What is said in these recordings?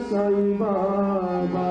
साई बाबा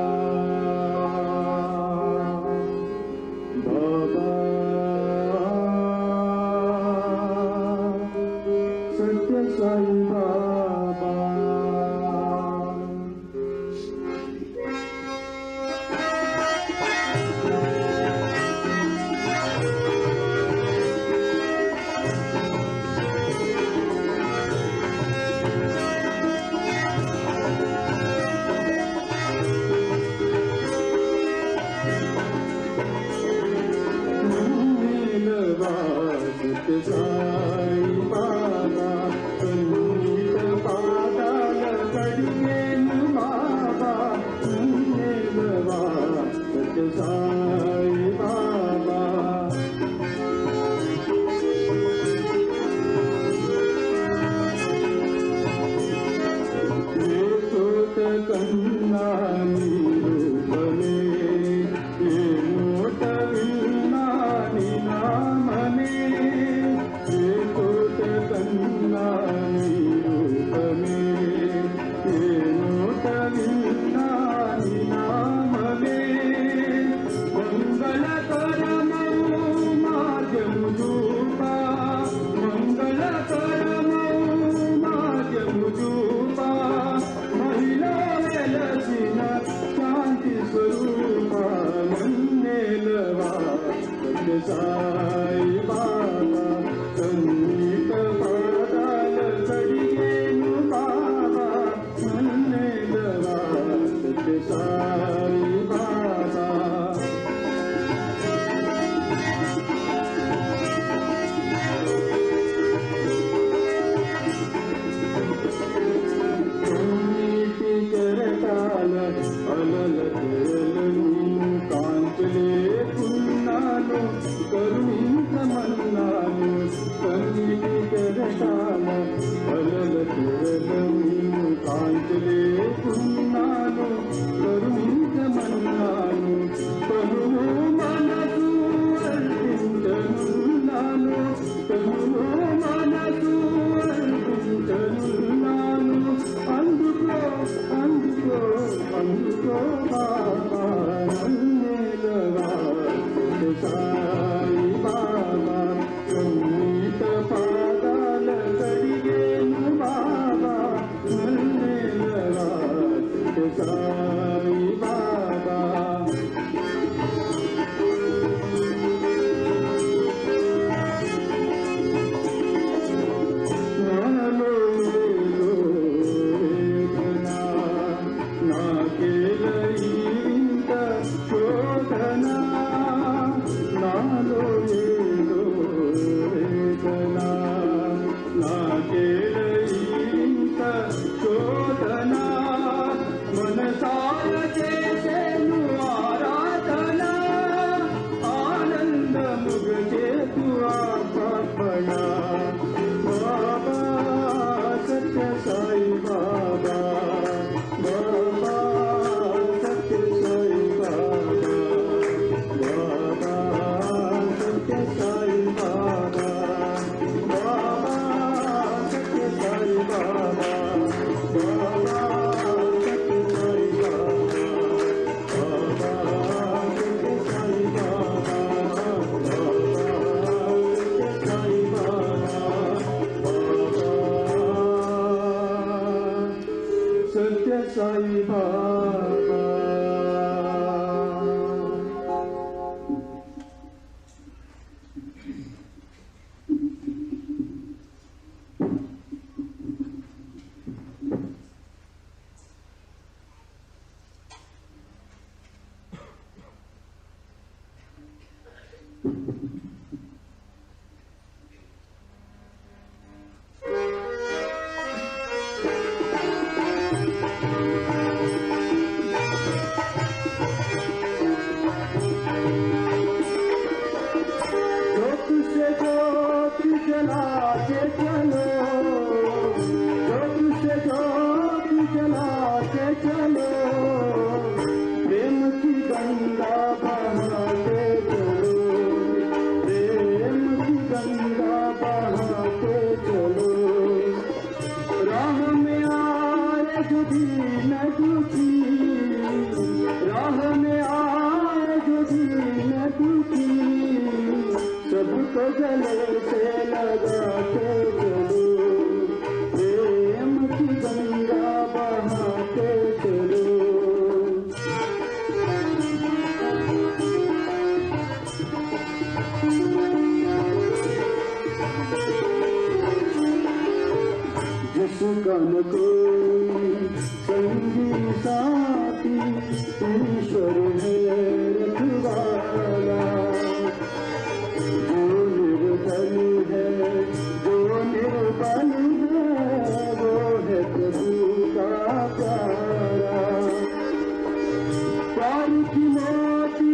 साईं बाबा। सबको गले से लगा के चलो, प्रेम की गंगा बहा के चलो। जिसका न कोई संगी साथी ईश्वर है रखवाला, जो निर्बल है वो है प्रभु का प्यारा। प्यार की मोती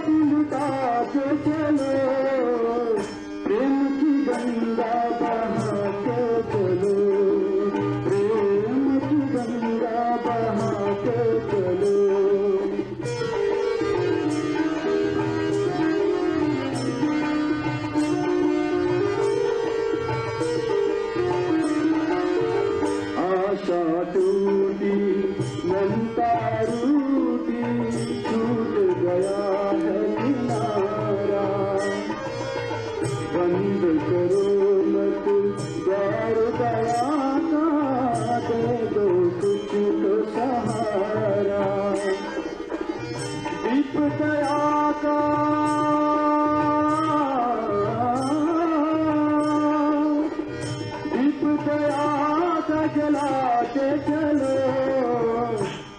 लुटा के चलो, प्रेम की गंगा बहा के चलो, प्रेम की गंगा बहा के चलो। आशा टूटी ममता रूठी, छूट गया है किनारा। बंद करो मत द्वार दया का, दे दो कुछ तो सहारा। दीप दया का जला के चलो,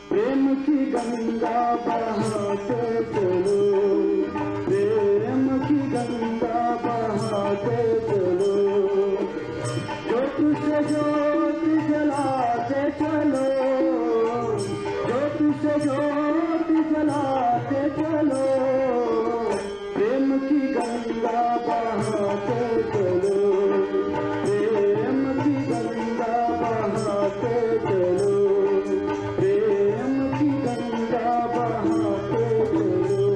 प्रेम की गंगा बहा के चलो, प्रेम की गंगा बहा के चलो। ज्योत से ज्योत जला के चलो, ज्योत से ज्योत जला के चलो, प्रेम की गंगा बहा के चलो, प्रेम की गंगा बहा के चलो, प्रेम की गंगा बहा के चलो।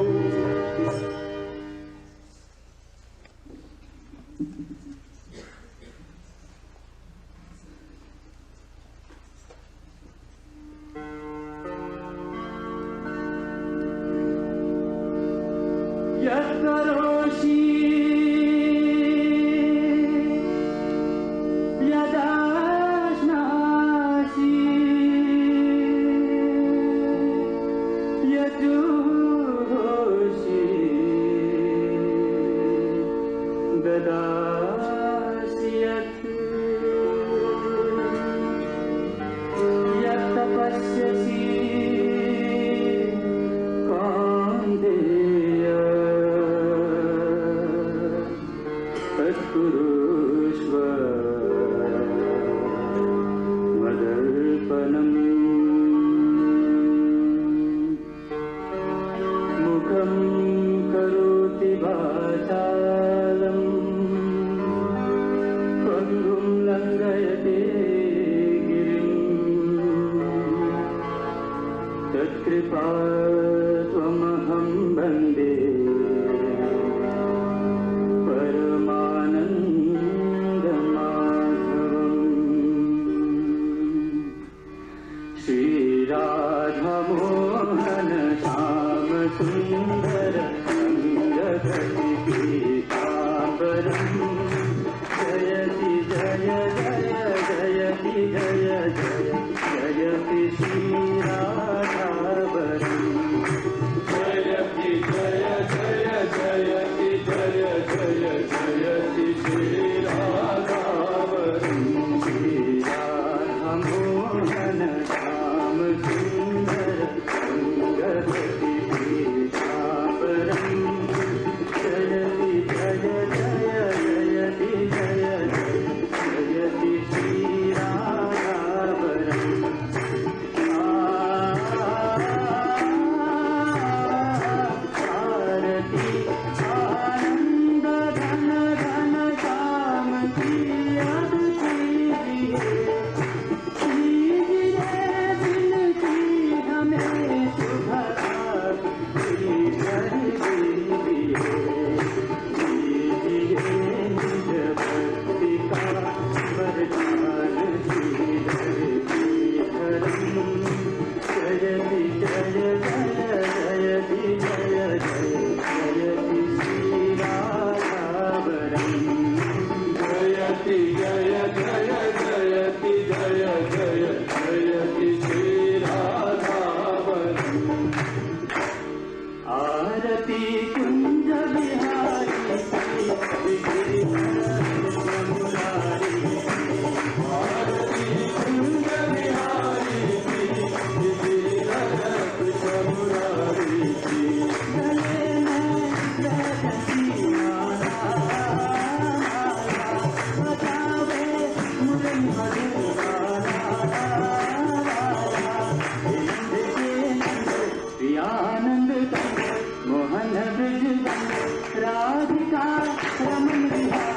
यत्करोषि यदाश्नासि यजुहोषि ददासि यत् यत्तपस्यसि कान्तेय तत्कुरुष्व मदर्पणम्। मुखं करोति वाचालम्, पङ्गुं लङ्घयते गिरिम्। तत्कृपात्वमहं वन्दे श्रीराधामोहन श्याम सुन्दर संग पीताम्बरम्। रमन बिहारी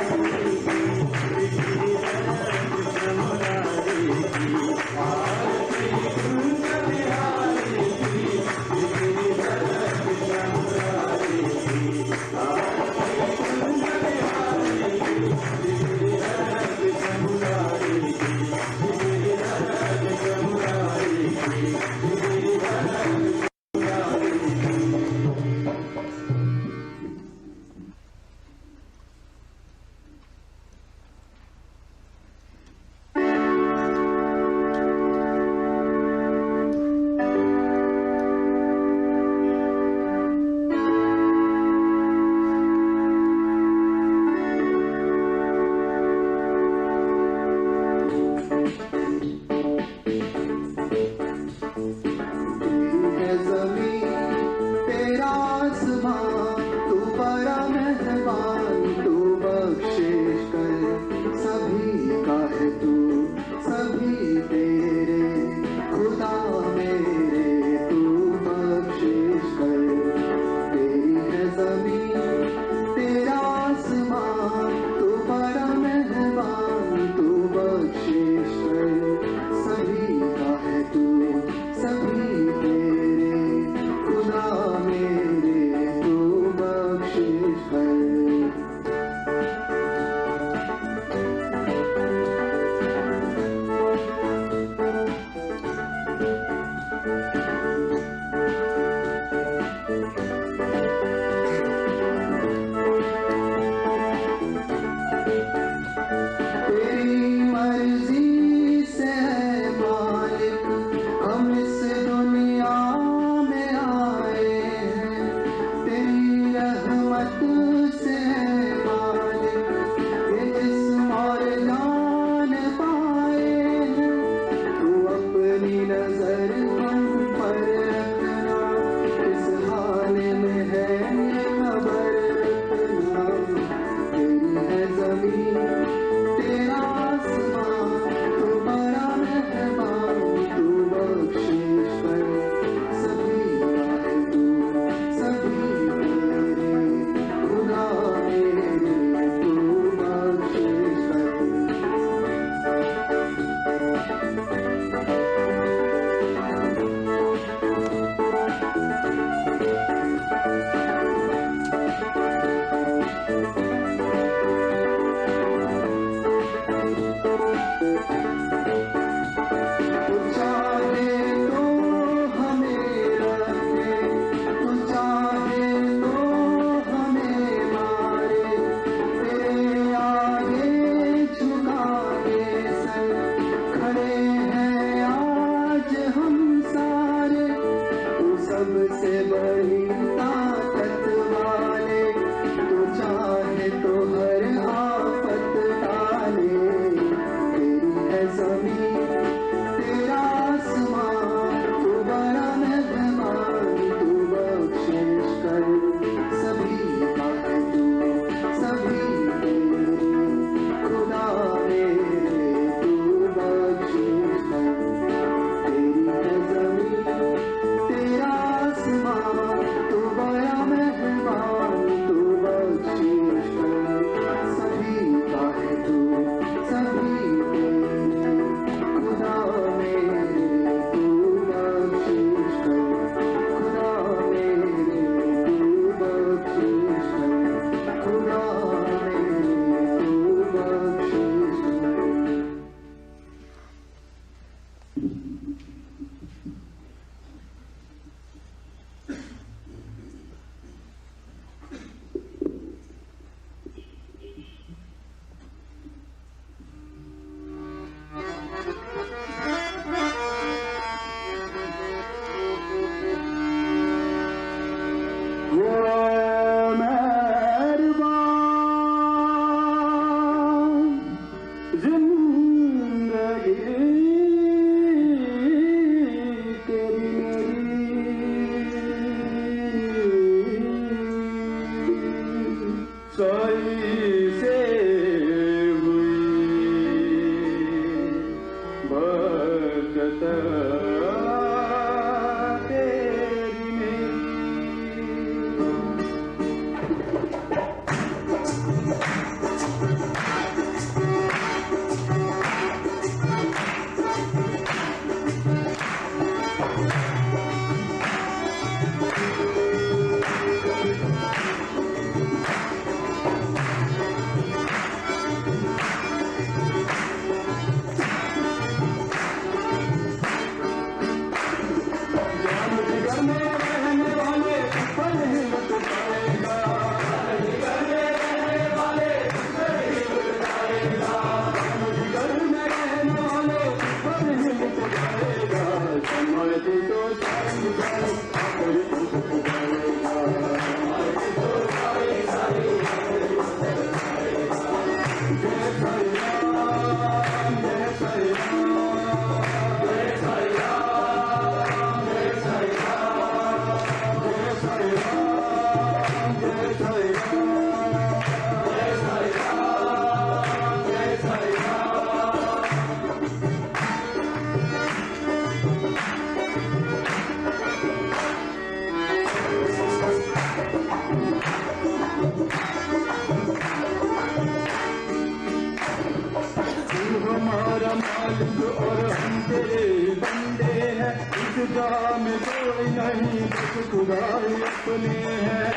जहाँ में कोई नहीं, बस खुदा ही अपने हैं।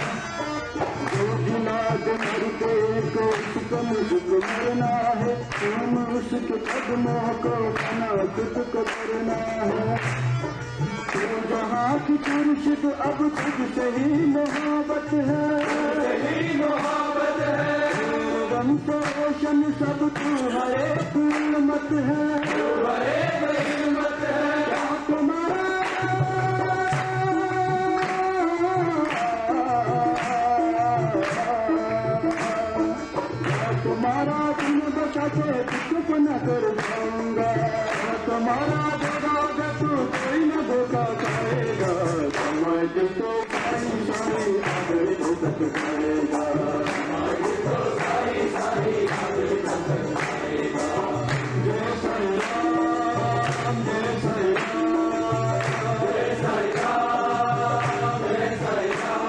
जो जिनाद मरते को उसको मुझको मरना है, तुम उसके कदमों को बना खुद को करना है। तो जहाँ की खुर्शीद अब तुझसे ही मोहब्बत है, रंग तो रोशन सब तुम्हारे मत है, तुम्हारा तुम्हारा तुम बचा के चुप न कर पाऊंगा, तुम्हारा देगा तू कोई न धोखा खाएगा, समझ तो सारी सारी आगे भुगत जाएगा, समझ तो सारी सारी आगे भुगत जाएगा। जय साई राम, जय साई राम, जय साई राम, जय साई राम।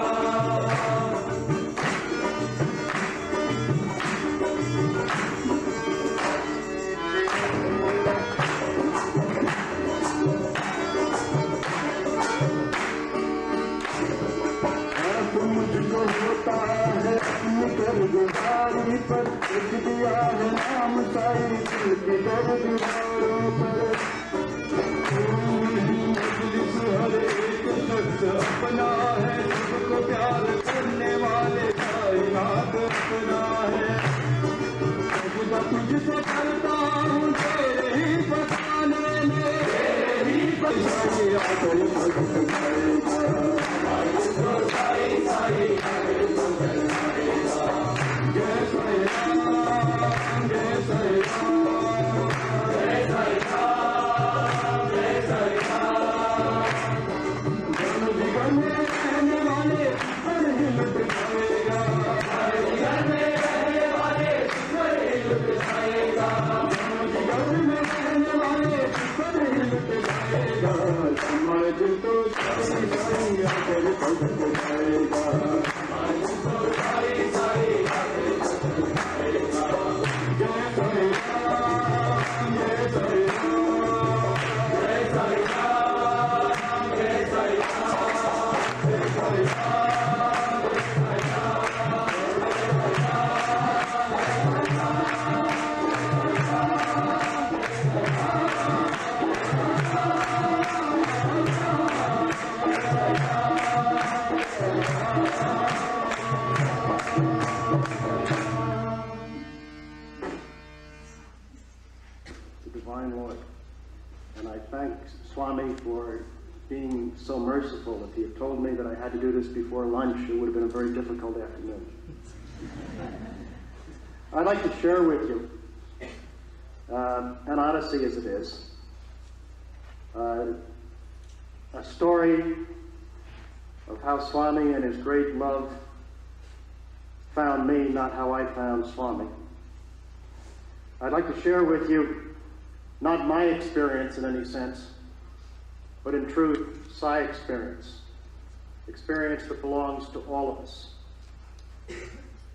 मुझको होता है अपनी गुजारी पर, लिख दिया है नाम साई दिल के दीवारों पर। मजलिस हर एक शख्स अपना है, सबको प्यार करने वाले कायनात अपना है। खुदा तुझसे करता हूँ तेरे ही बताने में, तेरे ही बताने आकर भगत जाएगा। जय साई राम, जय साई राम, जय साई राम, जय साई राम। जन जीवन में रहने वाले हर हिम्मत जाएगा, हर जीवन में रहने वाले हर हिम्मत जाएगा, जन जीवन में रहने वाले हर हिम्मत जाएगा। समाज तो सारी सारी आकर भगत जाएगा, समाज तो सारी सारी आकर भगत जाएगा। जय साई राम, जय साई राम, जय साई राम, जय साई राम, जय साई राम, जय Sai Divine Lord, and I thank Swami for being so merciful. If he had told me that I had to do this before lunch, it would have been a very difficult afternoon. I'd like to share with you an odyssey as it is, a story of how Swami and his great love found me, not how I found Swami. I'd like to share with you not my experience in any sense, but in truth, Sai experience that belongs to all of us.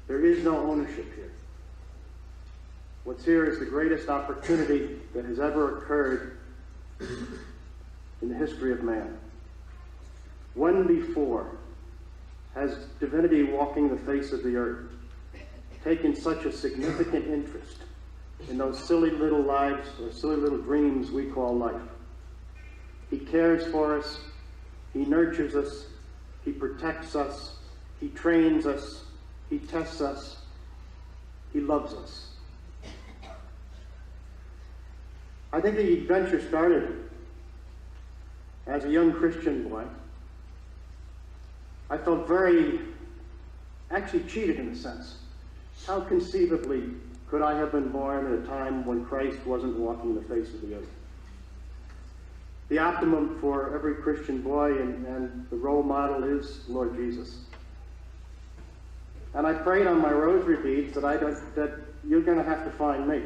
There is no ownership here. What's here is the greatest opportunity that has ever occurred in the history of man. When before has divinity walking the face of the earth taken such a significant interest in those silly little lives or silly little dreams we call life? He cares for us, he nurtures us, he protects us, he trains us, he tests us, he loves us. I think the adventure started as a young Christian boy. I felt actually cheated in a sense. How conceivably could I have been born at a time when Christ wasn't walking the face of the earth? The optimum for every Christian boy and the role model is Lord Jesus. And I prayed on my rosary beads that you're going to have to find me.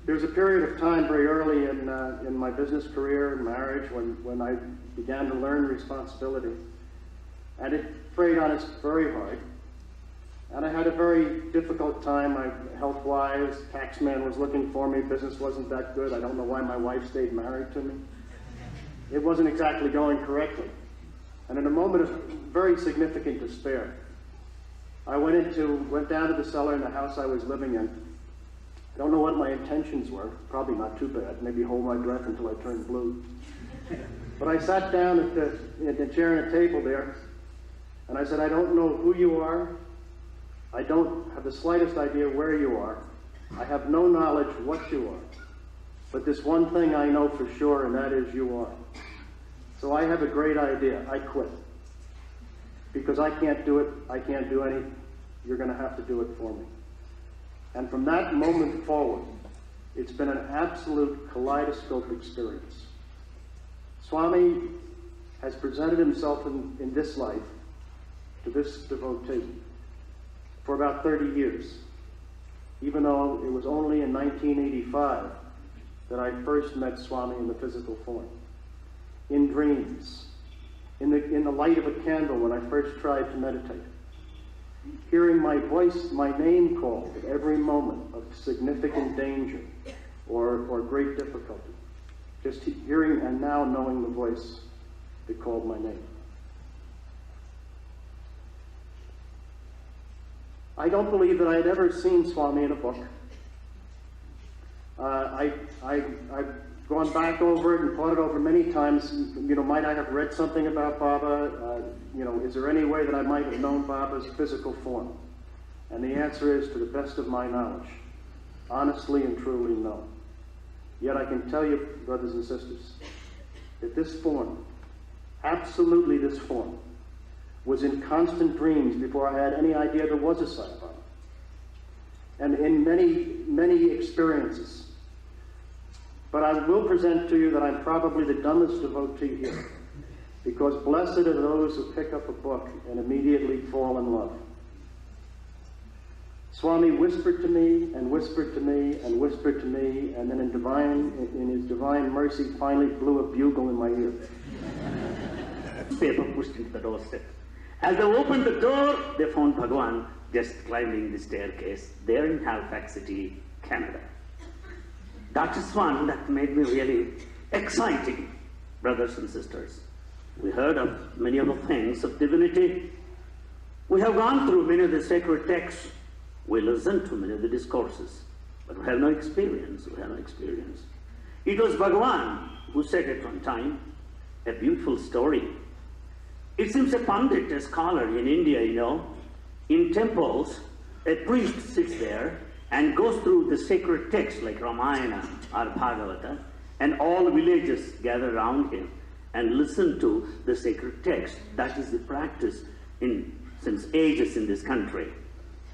There was a period of time very early in my business career and marriage when I began to learn responsibility. And it preyed on us very hard. And I had a very difficult time, health-wise. Taxman was looking for me. Business wasn't that good. I don't know why my wife stayed married to me. it wasn't exactly going correctly. And in a moment of very significant despair, I went down to the cellar in the house I was living in. I don't know what my intentions were, probably not too bad, maybe hold my breath until I turned blue. But I sat down at the chair and a table there, and I said, I don't know who you are. I don't have the slightest idea where you are. I have no knowledge what you are. But this one thing I know for sure, and that is you are. So I have a great idea. I quit. Because I can't do it. I can't do anything. You're going to have to do it for me. And from that moment forward, it's been an absolute kaleidoscope experience. Swami has presented himself in this life to this devotee for about 30 years, even though it was only in 1985 that I first met Swami in the physical form, in dreams, in the light of a candle when I first tried to meditate, hearing my voice, my name called at every moment of significant danger or great difficulty. Just hearing and now knowing the voice that called my name. I don't believe that I had ever seen Swami in a book. I've gone back over it and thought it over many times. You know, might I have read something about Baba? You know, is there any way that I might have known Baba's physical form? And the answer is, to the best of my knowledge, honestly and truly, no. Yet I can tell you, brothers and sisters, that this form, absolutely this form, was in constant dreams before I had any idea there was a Sai Baba. And in many, many experiences. But I will present to you that I'm probably the dumbest devotee here, because blessed are those who pick up a book and immediately fall in love. Swami whispered to me and whispered to me and whispered to me, and then in his divine mercy finally blew a bugle in my ear. Paper pushed into the doorstep. As they opened the door, they found Bhagavan just climbing the staircase there in Halifax City, Canada. That is one that made me really exciting, brothers and sisters. We heard of many of the things of divinity. We have gone through many of the sacred texts. We listened to many of the discourses, but we have no experience. We have no experience. It was Bhagavan who said at one time, a beautiful story. It seems a pandit, a scholar in India, you know, in temples, a priest sits there and goes through the sacred texts like Ramayana or Bhagavata, and all villagers gather around him and listen to the sacred text. That is the practice since ages in this country.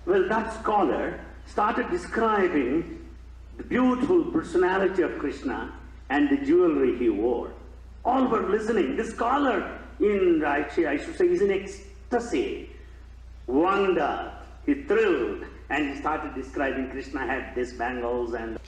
Well, that scholar started describing the beautiful personality of Krishna and the jewelry he wore. All were listening. The scholar, I should say, is in ecstasy, wonder, he thrilled, and he started describing Krishna had these bangles and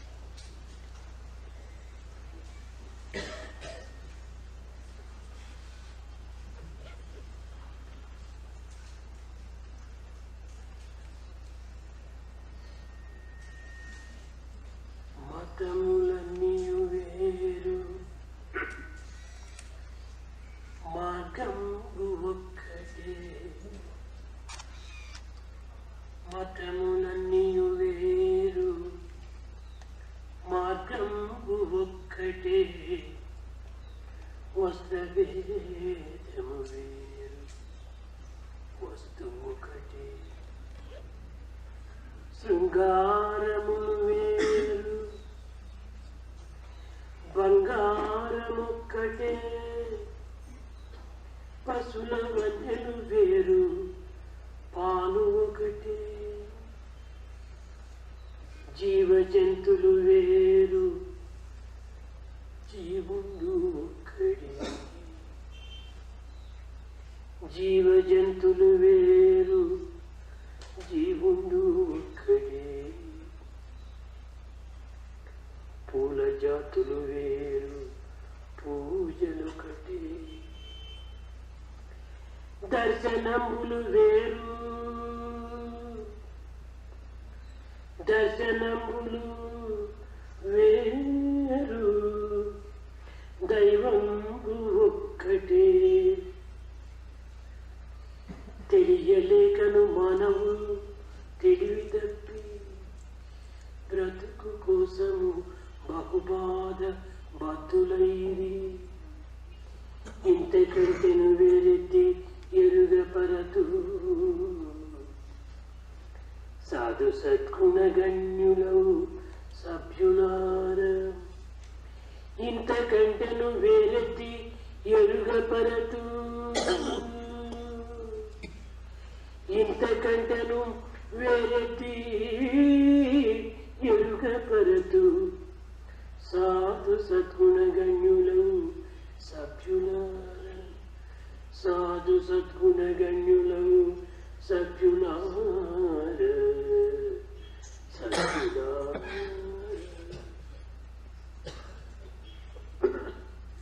దర్శనములు వేరు దైవంబు ఒక్కటే తెలియలేకను మానవు తెలివి తప్పి బ్రతుకు కోసము బహుబాధ బతులైరి ఇంతకంటెను వేరెత్తి ఎరుగపరతు సాధు సద్గుణగణ్యులవు సభ్యులార ఇంతకంటెను వేరెత్తి ఎరుగపరతు ఇంతకంటెను వేరెత్తి ఎరుగపరతు సాధు సద్గుణగణ్యులవు సభ్యులార సాధు సద్గుణగణ్యులవు సభ్యులార సభ్యులార.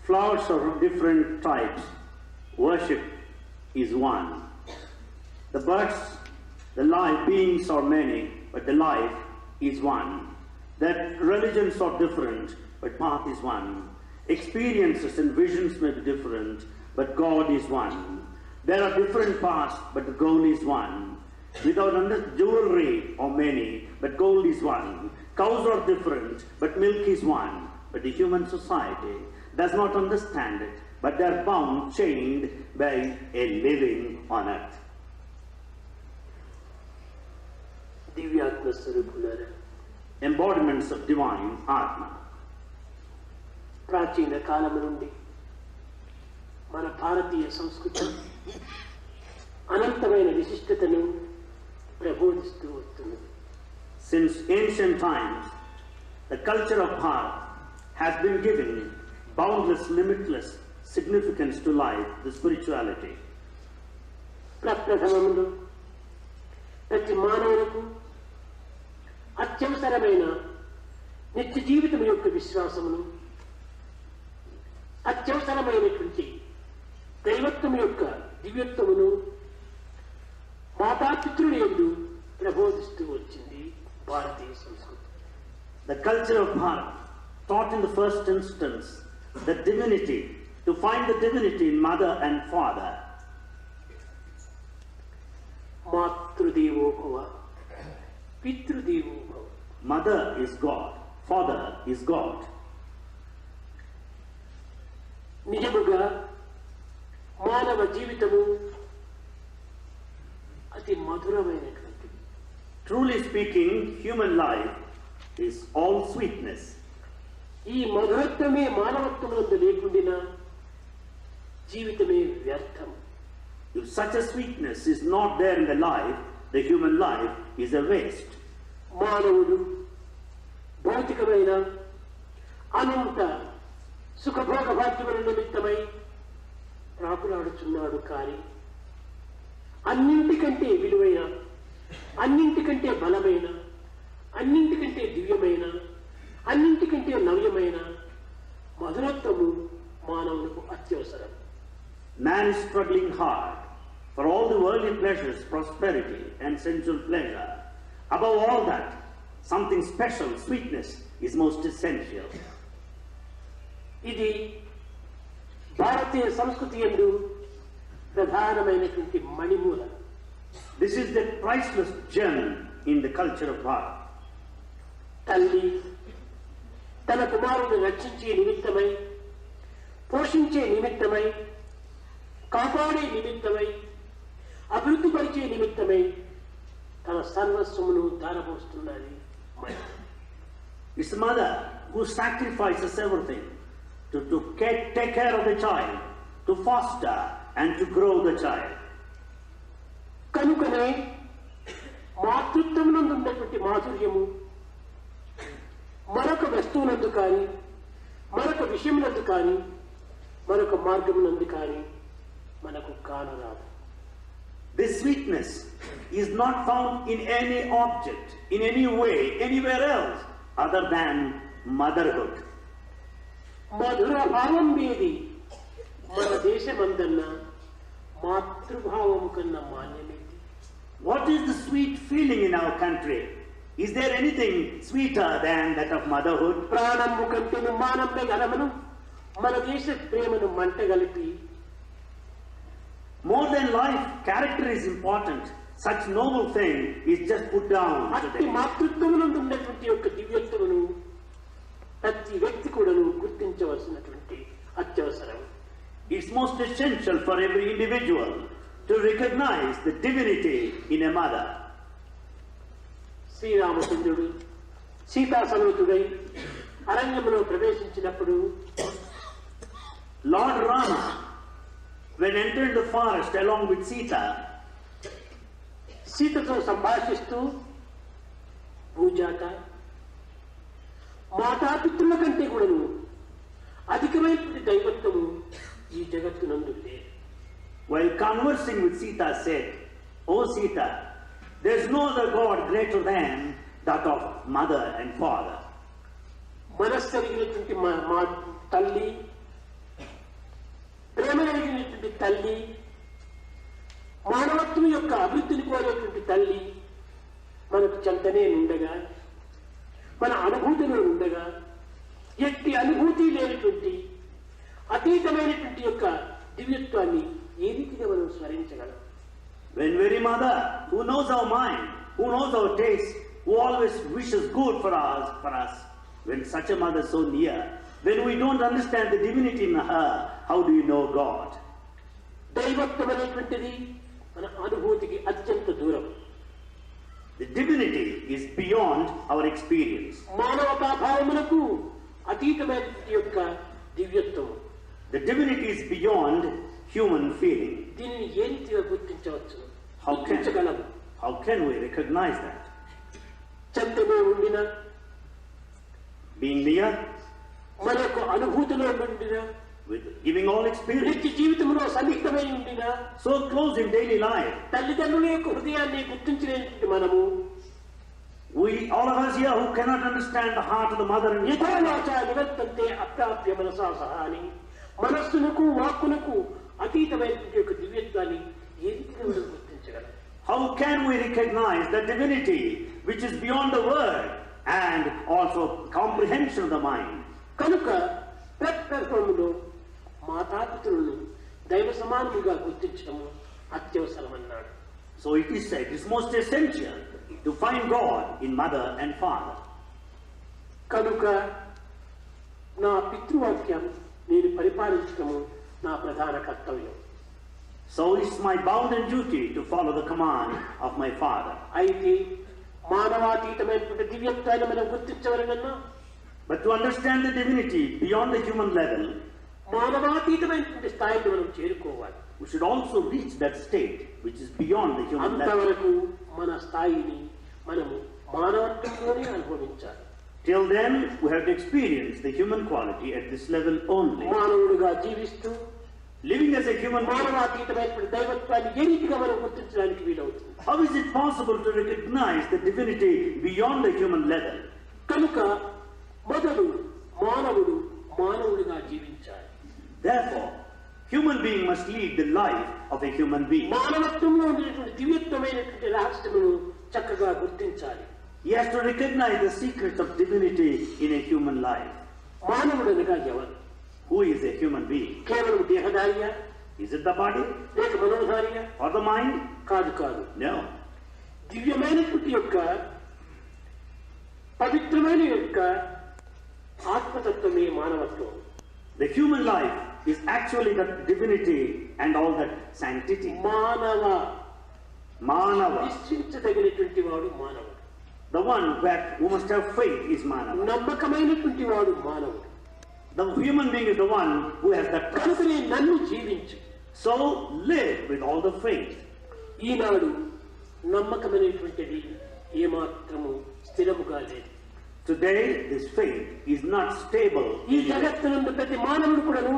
Flowers are of different types. Worship is one. The birds, the live beings are many, but the life is one. That religions are different, but path is one. Experiences and visions may be different, but God is one. There are different paths, but the goal is one. Without jewelry are many, but gold is one. Cows are different, but milk is one. But the human society does not understand it, but they are bound, chained by a living on earth. దివ్యాత్మ స్వరూపులారా, Embodiments of divine Atma. ప్రాచీన కాలము నుండి మన భారతీయ సంస్కృతి అనంతమైన విశిష్టతను ప్రబోధిస్తూ వస్తున్నది. Since ancient times, the culture of Bharat has been giving boundless, limitless significance to life, the spirituality. ప్రప్రథమములో ప్రతి మానవులకు అత్యవసరమైన నిత్య జీవితం యొక్క విశ్వాసమును, అత్యవసరమైనటువంటి దైవత్వం యొక్క దివ్యత్వమును మాతాపితృని యందు ప్రబోధిస్తూ వచ్చింది భారతీయ సంస్కృతి. The culture of Bharat taught in the first instance the divinity, to find the divinity in mother and father. మాతృదేవో భవ పితృదేవో భవ. Mother is God, father is God. నిజముగా మానవ జీవితము అతి మధురమైనటువంటిది. Truly speaking, human life is all sweetness. ఈ మధురత్వమే మానవత్వమునందు లేకుండినా జీవితమే వ్యర్థం. If such a sweetness is not there in the life, the human life is a waste. మానవుడు భౌతికమైన అనంత సుఖభోగ భాగ్యముల నిమిత్తమై ప్రాకులాడుచున్నాడు. కానీ అన్నింటికంటే విలువైన, అన్నింటికంటే బలమైన, అన్నింటికంటే దివ్యమైన, అన్నింటికంటే నవ్యమైన మధురత్వము మానవులకు అత్యవసరం. Man is struggling hard for all the worldly pleasures, prosperity and sensual pleasure. Above all that, something special, sweetness, is most essential. ఇది భారతీయ సంస్కృతి యందు ప్రధానమైనటువంటి మణిమూల. This is the priceless gem in the culture of Bharat. తల్లి తన కుమారుని రక్షించే నిమిత్తమై, పోషించే నిమిత్తమై, కాపాడే నిమిత్తమై, అభివృద్ధిపరిచే నిమిత్తమై తన సర్వస్వమును దారపోస్తున్నది. It's the mother who sacrifices everything to take care of the child, to foster and to grow the child. కనుకనే మాతృత్వమునందు ఉన్నటువంటి మాధుర్యము మరొక వస్తువునందు కానీ, మరొక విషయమునందు కానీ, మరొక మార్గమునందు కానీ మనకు కానరాదు. This sweetness is not found in any object, in any way, anywhere else other than motherhood. మధుర భావం మీది మన దేశమందన్న మాతృభావము కన్నా మాన్యమేది. What is the sweet feeling in our country? Is there anything sweeter than that of motherhood? ప్రాణము కంటెను మానంబె గలమను మన దేశ ప్రేమను మంటగలిపి More than life, character is important. Such noble thing is just put down అట్టి today. మాతృత్వమునందు ఉన్నటువంటి యొక్క దివ్యత్వమును ప్రతి వ్యక్తి కూడాను గుర్తించవలసినటువంటి అత్యవసరం. It's most essential for every individual to recognize the divinity in a mother. శ్రీరామచంద్రుడు సీతా సమేతుడై అరణ్యములో ప్రవేశించినప్పుడు Lord Rama, when entered the forest along with Sita, సీతతో సంభాషిస్తూ భూజాత మాతాపితృల కంటే కూడాను అధికమైనటువంటి దైవత్వము ఈ జగత్తునందు లేదు. while conversing with Sita, said, "O Sita, there is no other God greater than that of mother and father." మనస్సు కలిగినటువంటి మా తల్లి, ప్రేమ కలిగినటువంటి తల్లి, మానవత్వం యొక్క అభివృద్ధిని కోరేటువంటి తల్లి మనకు చెంతనే ఉండగా, మన అనుభూతిలో ఉండగా, ఎట్టి అనుభూతి లేనటువంటి అతీతమైనటువంటి యొక్క దివ్యత్వాన్ని ఏ రీతిగా మనం స్మరించగలం? When very mother, who knows our mind, who knows our taste, who always wishes good for us, when such a mother so near, when we don't understand the divinity in her, how do you know God? దైవత్వం అనేటువంటిది మన అనుభూతికి అత్యంత దూరం. The divinity is beyond our experience. మానవతా భావములకు అతీతమైనటువంటి యొక్క దివ్యత్వం. The divinity is beyond human feeling. దీనిని ఏ రీతిగా గుర్తించవచ్చు? How గుర్తించగలము. can we recognize that? చెంతనే ఉండిన, Being near, మనకు అనుభూతిలో ఉండిన, with giving all experience, నిత్య జీవితంలో సన్నిహితమై ఉండిన, so close in daily life. తల్లిదండ్రుల యొక్క హృదయాన్ని గుర్తించలేనటువంటి మనము We, all of us here who cannot understand the heart of the mother and యథావాచ నివర్తంతే అప్రాప్య మనసా సహా అని మనస్సునకు వాక్కునకు అతీతమైనటువంటి యొక్క దివ్యత్వాన్ని ఏ రీతిగా మనం గుర్తించగలం? how can we recognize the divinity which is beyond the word and also comprehension of the mind? కనుక ప్రత్యర్థంలో మాతాపితృలను దైవ సమానముగా గుర్తించడము అత్యవసరమన్నాడు. So it is said, it is most essential to find God in mother and father. కనుక నా పితృవాక్యం నేను పరిపాలించడము నా ప్రధాన కర్తవ్యం. So it's my bounden duty to follow the command of my father. అయితే మానవాతీతమైనటువంటి దివ్యత్వాన్ని మనం గుర్తించవలనన్నా, But to understand the divinity beyond the human level, మానవాతీతమైనటువంటి స్థాయికి మనం చేరుకోవాలి. we should also reach that state which is beyond the human level. అంతవరకు మన స్థాయిని మనము మానవత్వంలోనే అనుభవించాలి. Till then, we have to experience the human quality at this level only. మానవుడిగా జీవిస్తూ Living as a human being, మానవాతీతమైనటువంటి దైవత్వాన్ని ఏ రీతిగా మనం గుర్తించడానికి వీలవుతుంది? how is it possible to recognize the divinity beyond the human level? కనుక మొదలు మానవుడు మానవుడిగా జీవించాలి. Therefore, human being must lead the life of a human being. మానవత్వంలో ఉండేటువంటి దివ్యత్వమైనటువంటి రహస్యమును చక్కగా గుర్తించాలి. He has to recognize the secrets of divinity in a human life. మానవుడనగా ఎవరు? Who is a human being? కేవలం దేహధారియ, Is it the body లేక మనోధారియ? or the mind? కాదు కాదు. No. దివ్యమైనటువంటి యొక్క పవిత్రమైన యొక్క ఆత్మతత్వమే మానవత్వం. The human life is actually that divinity and all that sanctity. Manava. నిశ్చయించదగినటువంటి వాడు మానవుడు. The one who must have faith is Manava. నమ్మకమైనటువంటి వాడు మానవుడు. The human being is the one who has that trust. కనుకనే నన్ను జీవించు. So live with all the faith. ఈనాడు నమ్మకమైనటువంటిది ఏమాత్రము స్థిరముగా లేదు. Today, this faith is not stable. ఈ జగత్తునందు ప్రతి మానవుడు కూడాను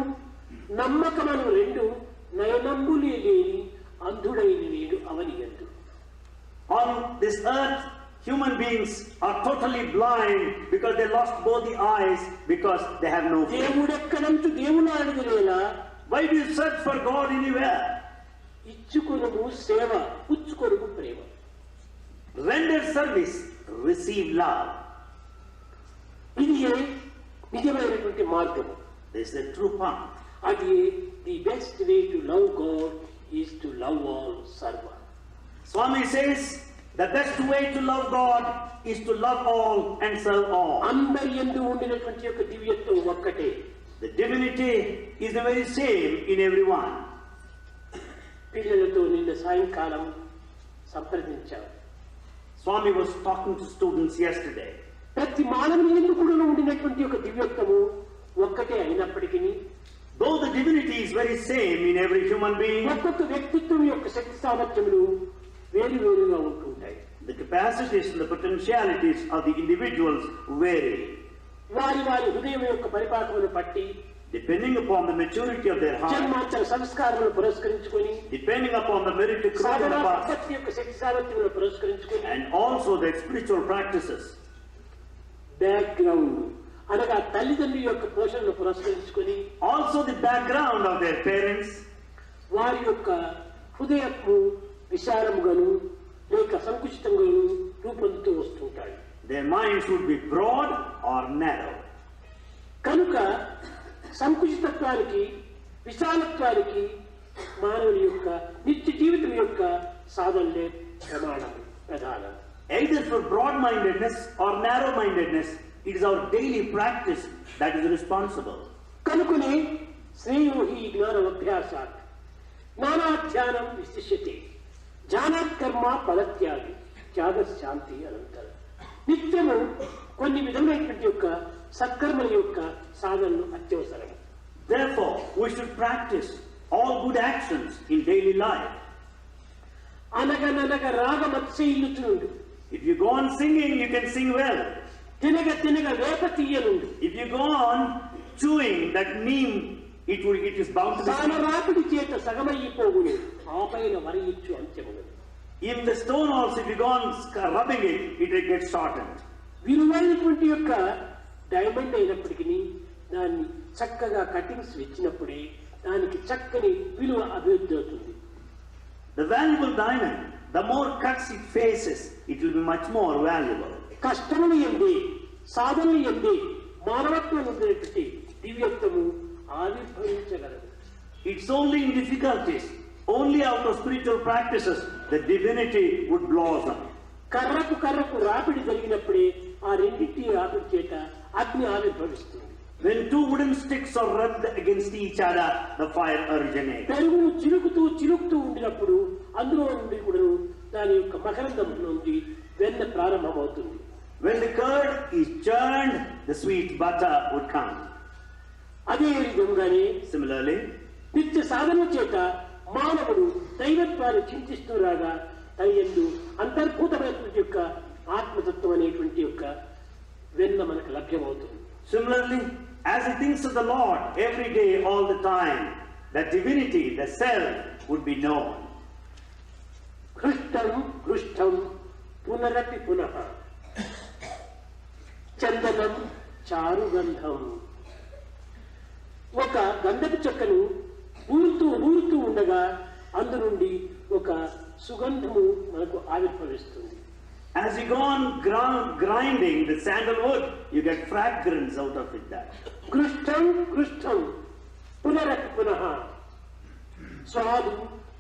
నమ్మకమను రెండు నయనంబులే లేని అంధుడైన నేడు అవనియందు. On this earth, human beings are totally blind because they lost both the eyes because they have no faith. దేవుడెక్కడంచు దేవుని అడుగులేలా. Why do you search for God anywhere? ఇచ్చుకొనుము సేవ, పుచ్చుకొనుము ప్రేమ. Render service, receive love. ఇది నిజమైనటువంటి మార్గము. This is the true path. అది the best way to love God is to love all, serve all. Swami says the best way to love God is to love all and serve all. అందరి యందు ఉండినటువంటి యొక్క దివ్యత్వం ఒక్కటే. The divinity is the very same in everyone. పిల్లలతో నిన్న సాయంకాలం సంప్రదించారు. Swami was talking to students yesterday. ప్రతి మానవుని యందు కూడా ఉండినటువంటి యొక్క దివ్యత్వము ఒక్కటే అయినప్పటికీ Though the divinity is very same in every human being, ఒక్కొక్క వ్యక్తిత్వం యొక్క శక్తి సామర్థ్యములు వేరు వేరుగా ఉంటుంటాయి. the capacities and the potentialities of the individuals vary. వారి వారి హృదయం యొక్క పరిపాకమును బట్టి Depending upon the maturity of their heart, జన్మాంతర సంస్కారములను పురస్కరించుకొని depending upon the merit of Sadhana the past, పద్ధతి యొక్క శక్తి సామర్థ్యములను పురస్కరించుకొని and also the spiritual practices, background అనగా తల్లిదండ్రుల యొక్క పోషణను పురస్కరించుకొని also the background of their parents, వారి యొక్క హృదయము విశాలముగాను లేక సంకుచితంగాను రూపొందుతూ వస్తుంటాయి. their minds would be broad or narrow. కనుక సంకుచితత్వానికి విశాలత్వానికి మానవుని యొక్క నిత్య జీవితం యొక్క సాధనలే ప్రమాణం ప్రధానం. Either for broad-mindedness or narrow-mindedness, it is our daily practice that is responsible. కనుకనే శ్రేయో హి జ్ఞానమభ్యాసాత్ జ్ఞానాధ్యానం విశిష్యతే జ్ఞానాత్ కర్మ ఫలత్యాగి త్యాగ శాంతి అనంతరం. నిత్యము కొన్ని విధమైనటువంటి యొక్క సత్కర్మల యొక్క సాధనలు అత్యవసరం. Therefore, we should practice all good actions in daily life. అనగననగ రాగమత్సయిల్లుచుండు If you go on singing, you can sing well. తినగ తినగ వేప తీయనుండు If you go on chewing that neem, it is bound to be సాన sweet. రాపిడి చేత సగమయ్యిపోగును ఆపైన వరయిచ్చు అంత్యమును. In the stone also, if you go on rubbing it, it gets shortened. విలువైనటువంటి యొక్క diamond అయినప్పటికీ దాన్ని చక్కగా cuttings ఇచ్చినప్పుడే దానికి చక్కని విలువ అభివృద్ధి అవుతుంది. The valuable diamond, the more cuts it faces, it will be much more valuable. కష్టములు ఎంది సాధనలు ఎంది మానవత్వం ఉండేటువంటి దివ్యత్వము ఆవిర్భవించగలదు. It's only in difficulties, only out of spiritual practices, the divinity would blossom. కర్రకు కర్రకు రాపిడి జరిగినప్పుడే ఆ రెండింటి రాపిడి చేత అగ్ని ఆవిర్భవిస్తుంది. When two wooden sticks are rubbed against each other, the fire originates. పెరుగును చిలుకుతూ చిలుకుతూ ఉండినప్పుడు అందులో నుండి కూడా దాని యొక్క మకరందం నుండి వెన్న ప్రారంభమవుతుంది. When the curd is churned, the sweet butter would come. అదే విధంగానే Similarly, నిత్య సాధన చేత మానవుడు దైవత్వాన్ని చింతిస్తూ రాగా తన యందు అంతర్భూతమైనటువంటి యొక్క ఆత్మతత్వం అనేటువంటి యొక్క వెన్న మనకు లభ్యమవుతుంది. similarly, as he thinks of the Lord every day, all the time, the divinity, the self, would be known. హృష్టం హృష్టం పునరపి పునః చందనం చారుగంధం. ఒక గంధపు చెక్కను ఊరుతూ ఉండగా అందు నుండి ఒక సుగంధము మనకు ఆవిర్భవిస్తుంది. As you go on grinding the sandalwood, you get fragrance out of it. That కృష్టం కృష్టం పునరపి పునః స్వాదు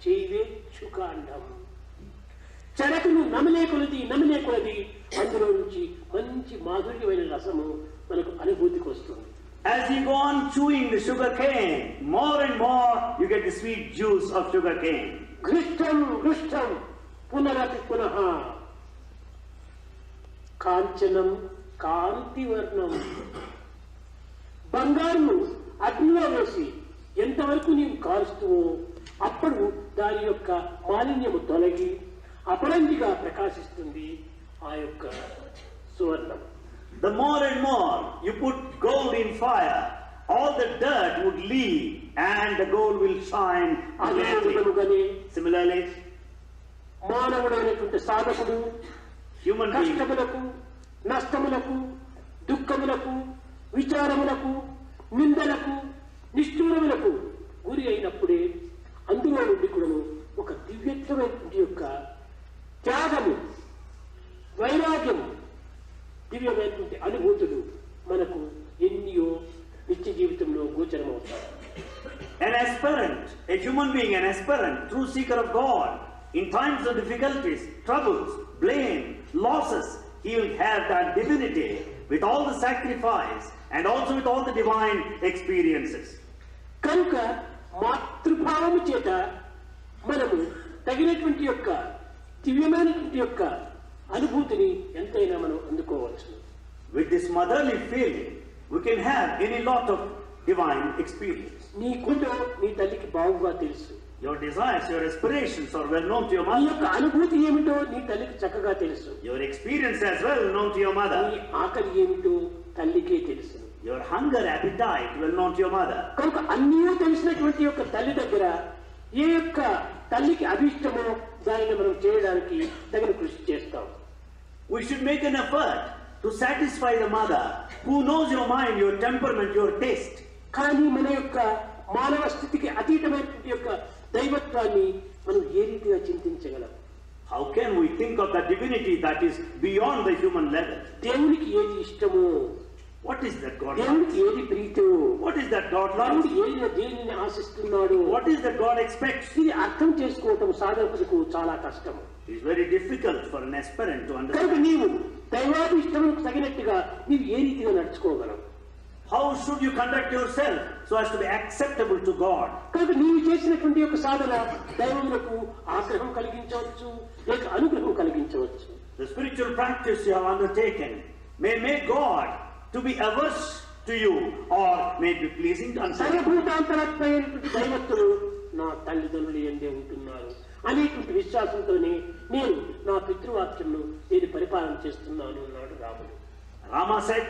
చైవే చుకాండం. చెరకును నమిలే కొలది అందులో నుంచి మంచి మాధుర్యమైన రసము మనకు అనుభూతికి వస్తుంది. as you go on chewing the sugar cane, more and more you get the sweet juice of sugar cane. కృష్టం కృష్టం పునరపి పునః కాంచనం కాంతివర్ణం. బంగారును అగ్నిలో వేసి ఎంతవరకు నీవు కాలుస్తువో అప్పుడు దాని యొక్క మాలిన్యము తొలగి అపరంజిగా ప్రకాశిస్తుంది ఆ యొక్క సువర్ణం. The more and more you put gold in fire, all the dirt would leave and the gold will shine అదే brilliantly. విధముగానే Similarly, మానవుడైనటువంటి సాధకుడు human beings, కష్టములకు నష్టములకు దుఃఖములకు విచారములకు నిందలకు నిష్ఠూరములకు గురి అయినప్పుడే అందులో నుండి కూడా ఒక దివ్యత్వమైనటువంటి యొక్క త్యాగము వైరాగ్యము దివ్యమైనటువంటి అనుభూతులు మనకు ఎన్నో నిత్య జీవితంలో గోచరమవుతాయి. an aspirant, a human being, an aspirant, true seeker of God, in times of difficulties, troubles, blame, losses, he will have that divinity with all the sacrifice and also with all the divine experiences. కనుక మాతృభావము చేత మనము తగినటువంటి యొక్క దివ్యమైనటువంటి యొక్క అనుభూతిని ఎంతైనా మనం అందుకోవచ్చు. With this motherly feeling, we can have any lot of divine experience. నీ కుండో నీ తల్లికి బాగుగా తెలుసు. Your desires, your aspirations are well known to your నీ mother. యొక్క అనుభూతి ఏమిటో నీ తల్లికి చక్కగా తెలుసు. Your experience as well known to your mother. నీ ఆకలి ఏమిటో తల్లికే తెలుసు. Your hunger, appetite well known to your mother. కనుక అన్నీ తెలిసినటువంటి యొక్క తల్లి దగ్గర ఏ యొక్క తల్లికి అభిష్టమో దానిని మనం చేయడానికి తగిన కృషి చేస్తాం. We should make an effort to satisfy the mother who knows your mind, your temperament, your taste. కానీ మన యొక్క మానవ స్థితికి అతీతమైనటువంటి యొక్క దైవత్వాన్ని మనం ఏ రీతిగా చింతించగలం? How can we think of the divinity that is beyond the human level? దేవునికి ఏది ఇష్టమో, What is that God దేవునికి loves? ఏది ప్రీతో, What is that God దేవుడు loves? దేనిని ఆశిస్తున్నాడు, What is that God expects? ఇది అర్థం చేసుకోవటం సాధకులకు చాలా కష్టం. It is very difficult for an aspirant to కనుక understand. నీవు దైవాభిష్టములకు తగినట్టుగా నీవు ఏ రీతిగా నడుచుకోగలవు? How should you conduct yourself so as to be acceptable to God? కనుక నీవు చేసినటువంటి యొక్క సాధన దైవములకు ఆగ్రహం కలిగించవచ్చు, లేక అనుగ్రహం కలిగించవచ్చు. The spiritual practice you have undertaken may make God to be averse to you or may be pleasing to unto you. సర్వభూతాంతరాత్మైనటువంటి దైవత్తులు నా తల్లిదండ్రులు ఎందే ఉంటున్నారు అనేటువంటి విశ్వాసంతోనే నేను నా పితృవాక్యంను నేను పరిపాలన చేస్తున్నాను అన్నాడు రాముడు. Rama said,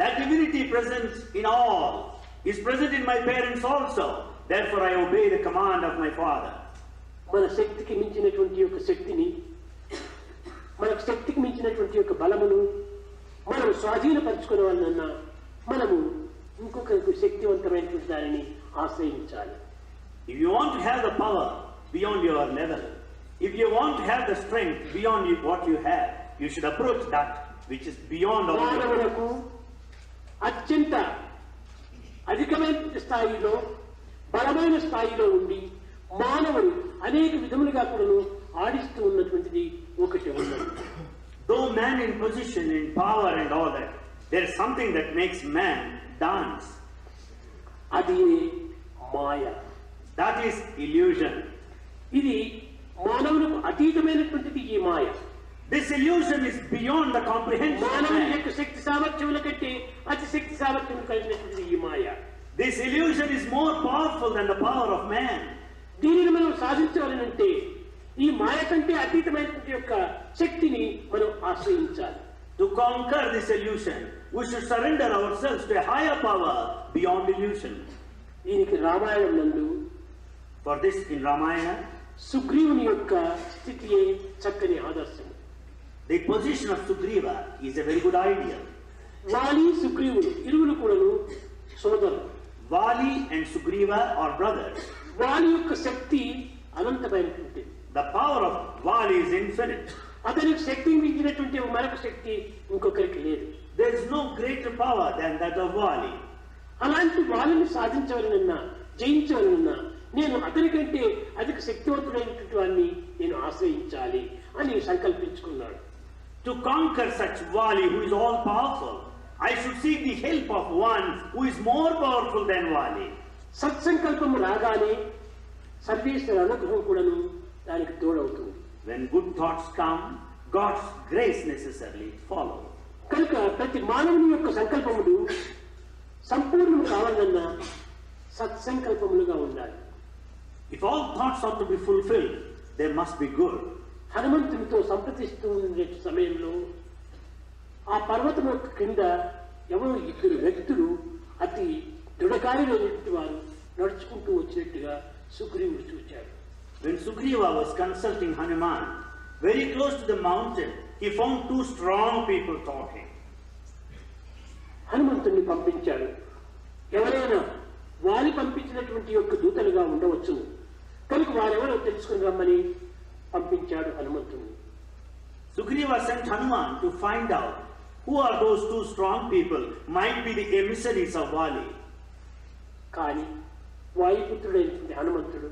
that divinity present in all is present in my parents also. Therefore I obey the command of my father. మన శక్తికి మించినటువంటి యొక్క శక్తిని, మనకు శక్తికి మించినటువంటి యొక్క బలమును మనం స్వాధీనపరచుకోవాలన్నా మనము ఇంకొక శక్తివంతమైనటువంటి దానిని ఆశ్రయించాలి. If you want to have the power beyond your level, if you want to have the strength beyond what you have, you should approach that which is beyond all your మానవులకు అత్యంత అధికమైన స్థాయిలో బలమైన స్థాయిలో ఉండి మానవుడు అనేక విధములుగా కూడాను ఆడిస్తూ ఉన్నటువంటిది ఒకటి ఉన్నది. Though man in position, in power and all that, there is something that makes man dance. అది మాయ. That is illusion. ఇది మానవులకు అతీతమైనటువంటిది ఈ మాయ. This illusion is beyond the comprehension of మానవుని man. యొక్క శక్తి సామర్థ్యముల కంటే అతి శక్తి సామర్థ్యం కలిగినటువంటిది ఈ మాయ. This illusion is more powerful than the power of man. దీనిని మనం సాధించాలనంటే ఈ మాయ కంటే అతీతమైనటువంటి యొక్క శక్తిని మనం ఆశ్రయించాలి. To conquer this illusion, we should surrender ourselves to a higher power beyond illusion. దీనికి రామాయణం నందు For this in Ramayana, సుగ్రీవుని యొక్క స్థితియే చక్కని ఆదర్శం. the position of Sugriva is a very good ideal. వాలి సుగ్రీవుడు ఇరువురు కూడాను సోదరులు. Vali and Sugriva are brothers. వాలి యొక్క శక్తి అనంతమైనటువంటిది. The power of Vali is infinite. అతనికి శక్తిని మించినటువంటి మరొక శక్తి ఇంకొకరికి లేదు. There is no greater power than that of Vali. అలాంటి వాలిని సాధించవలనన్నా జయించవలనన్నా నేను అతనికంటే అధిక శక్తివంతుడైనటువంటి వాడిని నేను ఆశ్రయించాలి అని సంకల్పించుకున్నాడు. To conquer such Vali who is all powerful, I should seek the help of one who is more powerful than Vali. సత్సంకల్పం రాగానే సర్వేశ్వర అనుగ్రహం కూడాను దానికి తోడవుతుంది. When good thoughts come, God's grace necessarily follows. కనుక ప్రతి మానవుని యొక్క సంకల్పములు సంపూర్ణము కావాలన్నా సత్సంకల్పములుగా ఉండాలి. If all thoughts are to be fulfilled, they must be good. హనుమంతునితో సంప్రదిస్తూ ఉండే సమయంలో ఆ పర్వతము కింద ఎవరో ఇద్దరు వ్యక్తులు అతి దృఢకాయులైనటువంటి వారు నడుచుకుంటూ వచ్చినట్టుగా సుగ్రీవుడు చూచాడు. When Sugriva was consulting Hanuman, very close to the mountain, he found two strong people talking. హనుమంతుని పంపించాడు. ఎవరైనా వారి పంపించినటువంటి యొక్క దూతలుగా ఉండవచ్చును కనుక వారెవరో తెలుసుకుని రమ్మని పంపించాడు హనుమంతుని. Sugriva sent Hanuman to find out who are those two strong people, might be the emissaries of Vali. కానీ వాయుపుత్రుడైనటువంటి హనుమంతుడు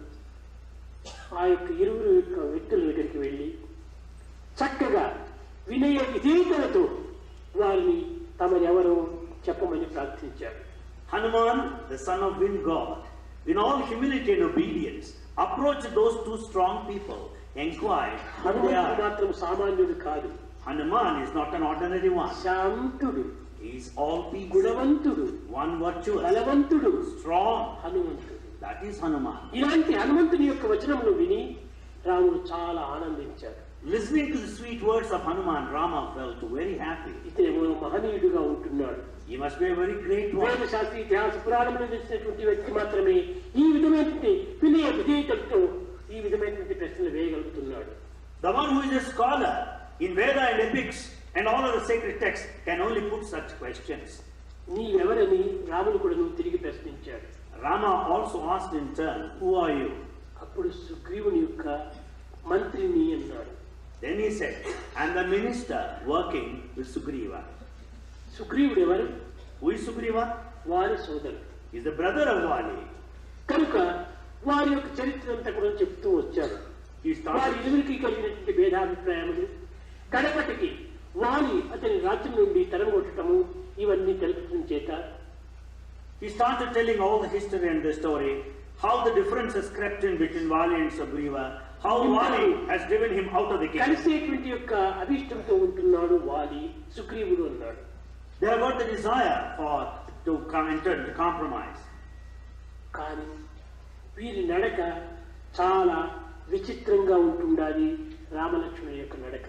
ఆ యొక్క ఇరువురు యొక్క వ్యక్తుల దగ్గరికి వెళ్ళి చక్కగా వినయ విధేయతలతో వారిని తమరెవరో చెప్పమని ప్రార్థించారు. Hanuman, the son of wind god, in all humility and obedience, approached those two strong people, inquired who they హనుమంతుడు are. మాత్రం సామాన్యుడు కాదు. Hanuman is not an ordinary one. శాంతుడు, He is all peace, గుణవంతుడు, one virtuous, బలవంతుడు strong. హనుమంతుడు. That is Hanuman. ఇలాంటి హనుమంతుని యొక్క వచనమును విని రాముడు చాలా ఆనందించాడు. Listening to the sweet words of Hanuman, Rama felt very happy. ఇతనేమో మహనీయుడుగా ఉంటున్నాడు. He must be a very great one. వేద శాస్త్ర ఇతిహాస పురాణంలో తెలిసినటువంటి వ్యక్తి మాత్రమే ఈ విధమైనటువంటి వినయ విధేయతలతో ఈ విధమైనటువంటి ప్రశ్నలు వేయగలుగుతున్నాడు. The one who is a scholar in Veda and epics and all other sacred texts can only put such questions. నీవెవరని రాముడు కూడా నువ్వు తిరిగి ప్రశ్నించాడు. Rama also asked in turn, who are you? అప్పుడు సుగ్రీవుని యొక్క మంత్రిని అన్నాడు. Then he said, I am the minister working with Sugriva. సుగ్రీవుడు ఎవరు? Who is Sugriva? వారి సోదరుడు. He is the brother of Vali. కనుక వారి యొక్క చరిత్ర అంతా కూడా చెప్తూ వచ్చాడు. He వారి started, ఇరువురికి కలిగినటువంటి భేదాభిప్రాయములు, కడపటికి వారి అతని రాజ్యం నుండి తరగొట్టడము, ఇవన్నీ తెలుపడం చేత he started telling all the history and the story, how the differences crept in between Vali and Sugriva, how Vali has driven him out of the kingdom. కలిసేటువంటి యొక్క అభిష్టంతో ఉంటున్నాడు వాలి, సుగ్రీవుడు అన్నాడు. They have got the desire to enter the compromise. కానీ వీరి నడక చాలా విచిత్రంగా ఉంటుండాలి. రామలక్ష్మణుల యొక్క నడక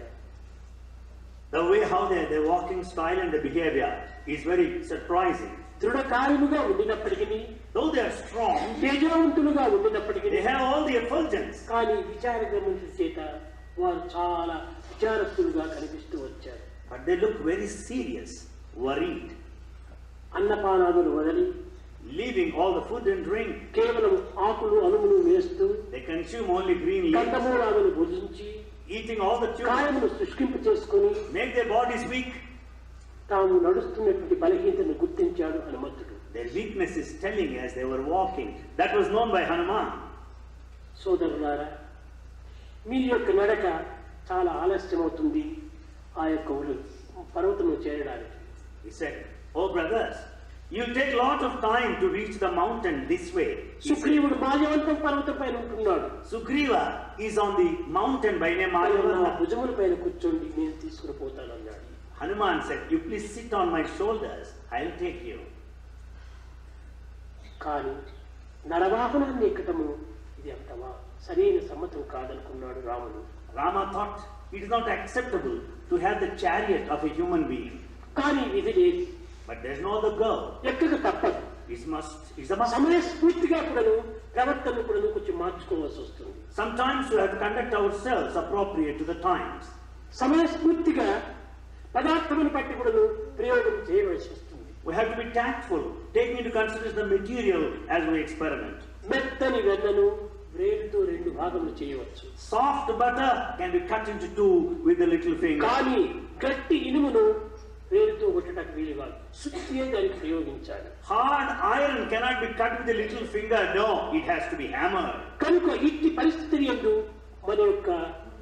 The way how their walking style and the behavior is very surprising. దృఢకారులుగా ఉండినప్పటికీ, Though they are strong, తేజవంతులుగా ఉండినప్పటికీ, they have all the effulgence. కానీ విచారగ్రమనుల చేత వారు చాలా విచారస్తులుగా కనిపిస్తూ వచ్చారు. But they look very serious, worried, అన్నపానాదులు వదిలి leaving all the food and drink. కేవలం ఆకులు అలుములు వేస్తూ They consume only green leaves, కందమూలాలను భుజించి eating all the tubers, కాయమును శుష్కింపు చేసుకుని make their bodies weak. తాము నడుస్తున్నటువంటి బలహీనతను గుర్తించాడు హనుమంతుడు. Their weakness is telling as they were walking. That was known by Hanuman. సోదరులారా, మీ యొక్క నడక చాలా ఆలస్యం అవుతుంది ఆ యొక్క పర్వతము చేరడానికి. He said, oh brothers, you take a lot of time to reach the mountain this way. He said, సుగ్రీవుడు మాల్యవంతం పర్వతం పైన ఉంటున్నాడు. Sugriva is on the mountain by name నా Malyavanta. భుజముల పైన కూర్చోండి, నేను తీసుకుని పోతాను అన్నాడు. Hanuman said, you please sit on my shoulders, I'll take you. కానీ నరవాహనాన్ని ఎక్కటము ఇది అంతవా సరైన సమ్మతం కాదనుకున్నాడు రాముడు. Rama thought it is not acceptable to have the chariot of a human being. కానీ విధి లేదు, But there's no other girl. ఎక్కక తప్పదు. It's a must. సమయస్ఫూర్తిగా కూడాను ప్రవర్తనను కూడాను కొంచెం మార్చుకోవాల్సి వస్తుంది. Sometimes we have to conduct ourselves appropriate to the times. సమయస్ఫూర్తిగా పదార్థమును బట్టి కూడాను ప్రయోగం చేయవలసి వస్తుంది. We have to be tactful, taking into consideration the material as we experiment. మెత్తని వెన్నను వేలుతో రెండు భాగములు చేయవచ్చు. Soft butter can be cut into two with the little finger. కానీ గట్టి ఇనుమును వేలుతో కొట్టడానికి వీలు కాదు, సుత్తియే దానికి ప్రయోగించాలి. Hard iron cannot be cut with a little finger. No, it has to be hammered. కనుక ఇట్టి పరిస్థితి యందు మన యొక్క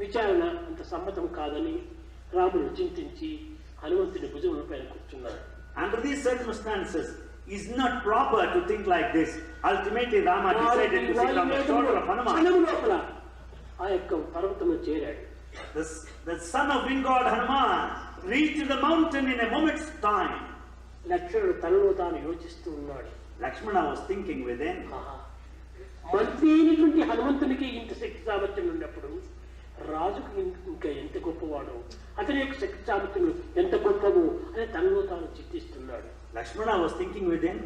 విచారణ అంత సమ్మతం కాదని రాముడు చింతించి హనుమంతుడి భుజముల పైన కూర్చున్నాడు. Under these circumstances, it's not proper to think like this. Ultimately, Rama decided to sit on the shoulder of Hanuman. క్షణము లోపల ఆ యొక్క పర్వతము చేరాడు. The son of wind god Hanuman reached the mountain in a moment's time. లక్ష్మణుడు తనలో తాను యోచిస్తూ ఉన్నాడు. Lakshmana was thinking within. మంత్రి అయినటువంటి హనుమంతునికి ఇంత శక్తి సామర్థ్యం ఉన్నప్పుడు రాజుకు ఇంకా ఎంత గొప్పవాడో, అతని యొక్క శక్తి సామర్థ్యం ఎంత గొప్పవో అని తనలో తాను చింతిస్తున్నాడు. Lakshmana was thinking within.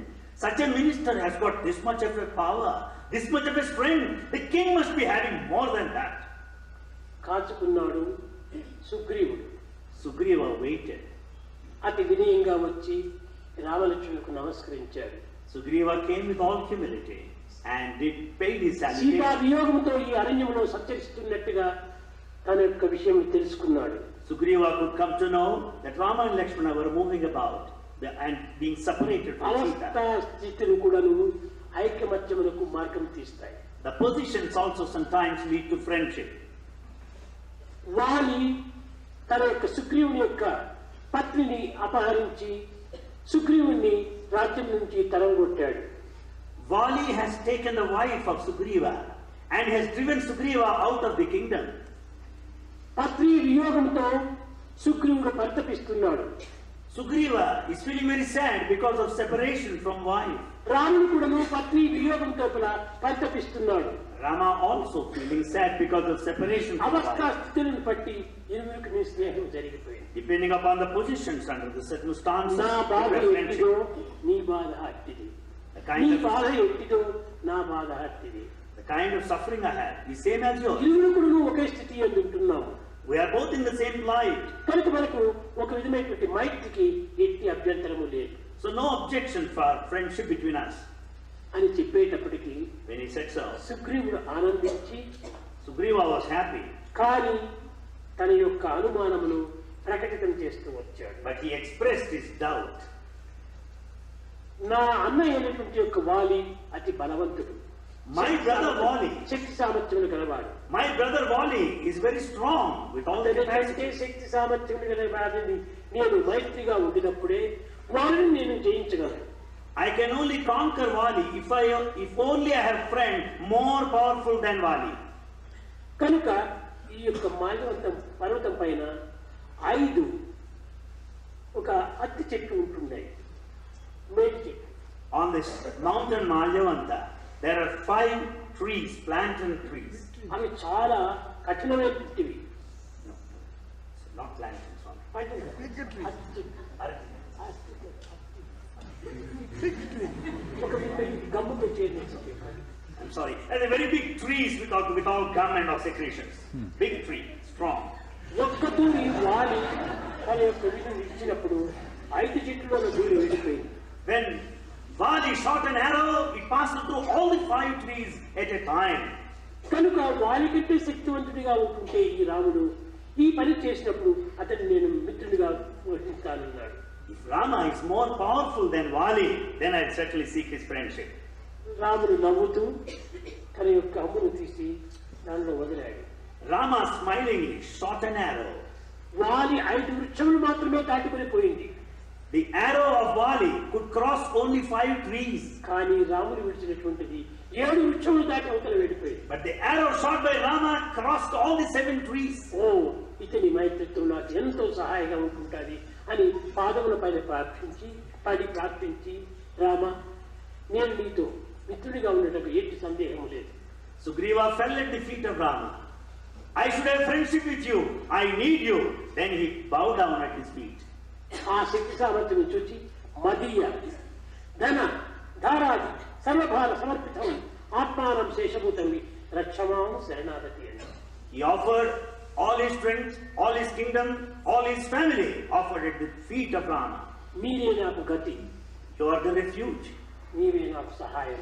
Such a minister has got this much of a power, this much of a strength. The king must be having more than that. కాచుకున్నాడు సుగ్రీవుడు. Sugriva waited. అతి వినయంగా వచ్చి రామలక్ష్మణులకు నమస్కరించాడు. Sugriva came with all humility and did pay his Sita salutation. వియోగంతో ఈ అరణ్యంలో సంచరిస్తున్నట్టుగా తన యొక్క విషయం తెలుసుకున్నాడు. Sugriva could come to know that Rama and Lakshmana were moving about and being separated from అవస్థ Sita. స్థితిని కూడాను ఐక్యమత్యములకు మార్గం తీస్తాయి. The positions also sometimes lead to friendship. వాలి తన యొక్క సుగ్రీవుని యొక్క పత్నిని అపహరించి సుగ్రీవుని రాజ్యం నుంచి తరమగొట్టాడు. Vali has taken the wife of Sugriva and has driven Sugriva out of the kingdom. పత్ని వియోగంతో సుగ్రీవుడు పరితపిస్తున్నాడు. Sugriva is feeling very sad because of separation from wife. రాముడు కూడాను పత్ని వియోగంతో పరితపిస్తున్నాడు. Rama also feeling sad because of separation from అవస్థా wife. స్థితులను బట్టి ఇరువురికి స్నేహం జరిగిపోయింది. Depending upon the positions under the circumstances, నా బాధ different ఎట్టిదో friendship. నీ బాధ అట్టిది, The నీ kind బాధ of ఎట్టిదో నా బాధ అట్టిది. the kind of suffering I have is same as yours. ఇరువురు కూడా ఒకే స్థితి అందుంటున్నాము. We are both in the same plight. కనుక మనకు ఒక విధమైనటువంటి మైత్రికి ఎట్టి అభ్యంతరము లేదు So no objection for friendship between us. అని చెప్పేటప్పటికీ When he said so, సుగ్రీవుడు ఆనందించి Sugriva was happy, కానీ తన యొక్క అనుమానమును ప్రకటితం చేస్తూ వచ్చాడు. but he expressed his doubt. నా అన్న అయినటువంటి యొక్క వాలి అతి బలవంతుడు, My brother Vali, శక్తి సామర్థ్యములు గలవాడు. my brother Vali is very strong with all the అతనికంటే capacity. శక్తి సామర్థ్యములు గలవాడిని నేను మైత్రిగా ఉండినప్పుడే వారిని నేను జయించగలను. I can only conquer Vali if only I have friend more powerful than Vali. కనుక ఈ యొక్క మాల్యవంతం పర్వతం పైన 5 ఒక అత్తి చెట్లు ఉంటున్నాయి, మేడి చెట్లు. On this mountain Malyavanta, there are 5 trees, plantain trees. అవి చాలా కఠినమైనవి. No, not plantain, sorry. ఒక గమ్ముతో చేర్చి I'm sorry. And they're very big trees without gum and or secretions. Big tree, strong. ఒక్కతూరి వాలి తన యొక్క విధులు ఇచ్చినప్పుడు 5 చెట్లలో దూరి వెళ్ళిపోయింది. When Vali shot an arrow, it passed through all the 5 trees at a time. కనుక వాలి కంటే శక్తివంతుడిగా ఉంటుంటే ఈ రాముడు ఈ పని చేసినప్పుడు అతన్ని నేను మిత్రుడిగా వర్తిస్తానన్నాడు. If Rama is more powerful than Vali, then I'd certainly seek his friendship. రాముడు నవ్వుతూ తన యొక్క అమ్మును తీసి దానిలో వదిలాడు. Rama smilingly shot an arrow. వాలి 5 వృక్షములు మాత్రమే దాటుకుని పోయింది. The arrow of Vali could cross only 5 trees. కానీ రాముడు విడిచినటువంటిది 7 వృక్షములు దాటి అవతల వెళ్ళిపోయింది. But the arrow shot by Rama crossed all the 7 trees. ఓ ఇతని మైత్రిత్వం నాకు ఎంతో సహాయంగా ఉంటుంటుంది అని పాదముల పైన ప్రార్థించి రామ నేను నీతో మిత్రుడిగా ఉండటకు ఎట్టి సందేహం లేదు. Sugriva fell at the feet of Rama. I should have friendship with you. I need you. Then he bowed down at his feet. ఆ శక్తి సామర్థ్యం చూచి మదీయ ధన ధారాది సర్వభార సమర్పితం ఆత్మానం శేషభూతంవి రక్షమాం శరణాగతి అని. He offered all his strength, all his kingdom, all his family, offered at the feet of Rama. మీరే నాకు గతి, You are the refuge. మీరే నాకు సహాయం.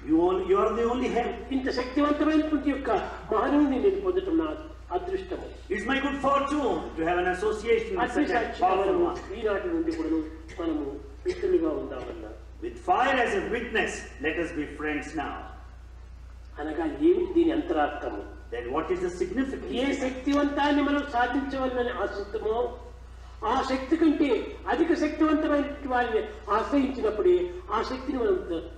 You are the only help. ఇంత శక్తివంతమైనటువంటి యొక్క మహనీయుని నేను పొందటం నా అదృష్టము. It's my good fortune to have an association with అగ్ని such a సాక్షిగా powerful మనము one. ఈనాటి నుండి కూడా మనము మిత్రులుగా ఉందామన్నా. With fire as a witness, let us be friends now. అనగా ఏమిటి దీని అంతరార్థము? Then what is the A significance? శక్తివంతాన్ని మనం సాధించవాలని ఆశిస్తామో ఆ శక్తి కంటే అధిక శక్తివంతమైన వారిని ఆశ్రయించినప్పుడే ఆ శక్తిని మనం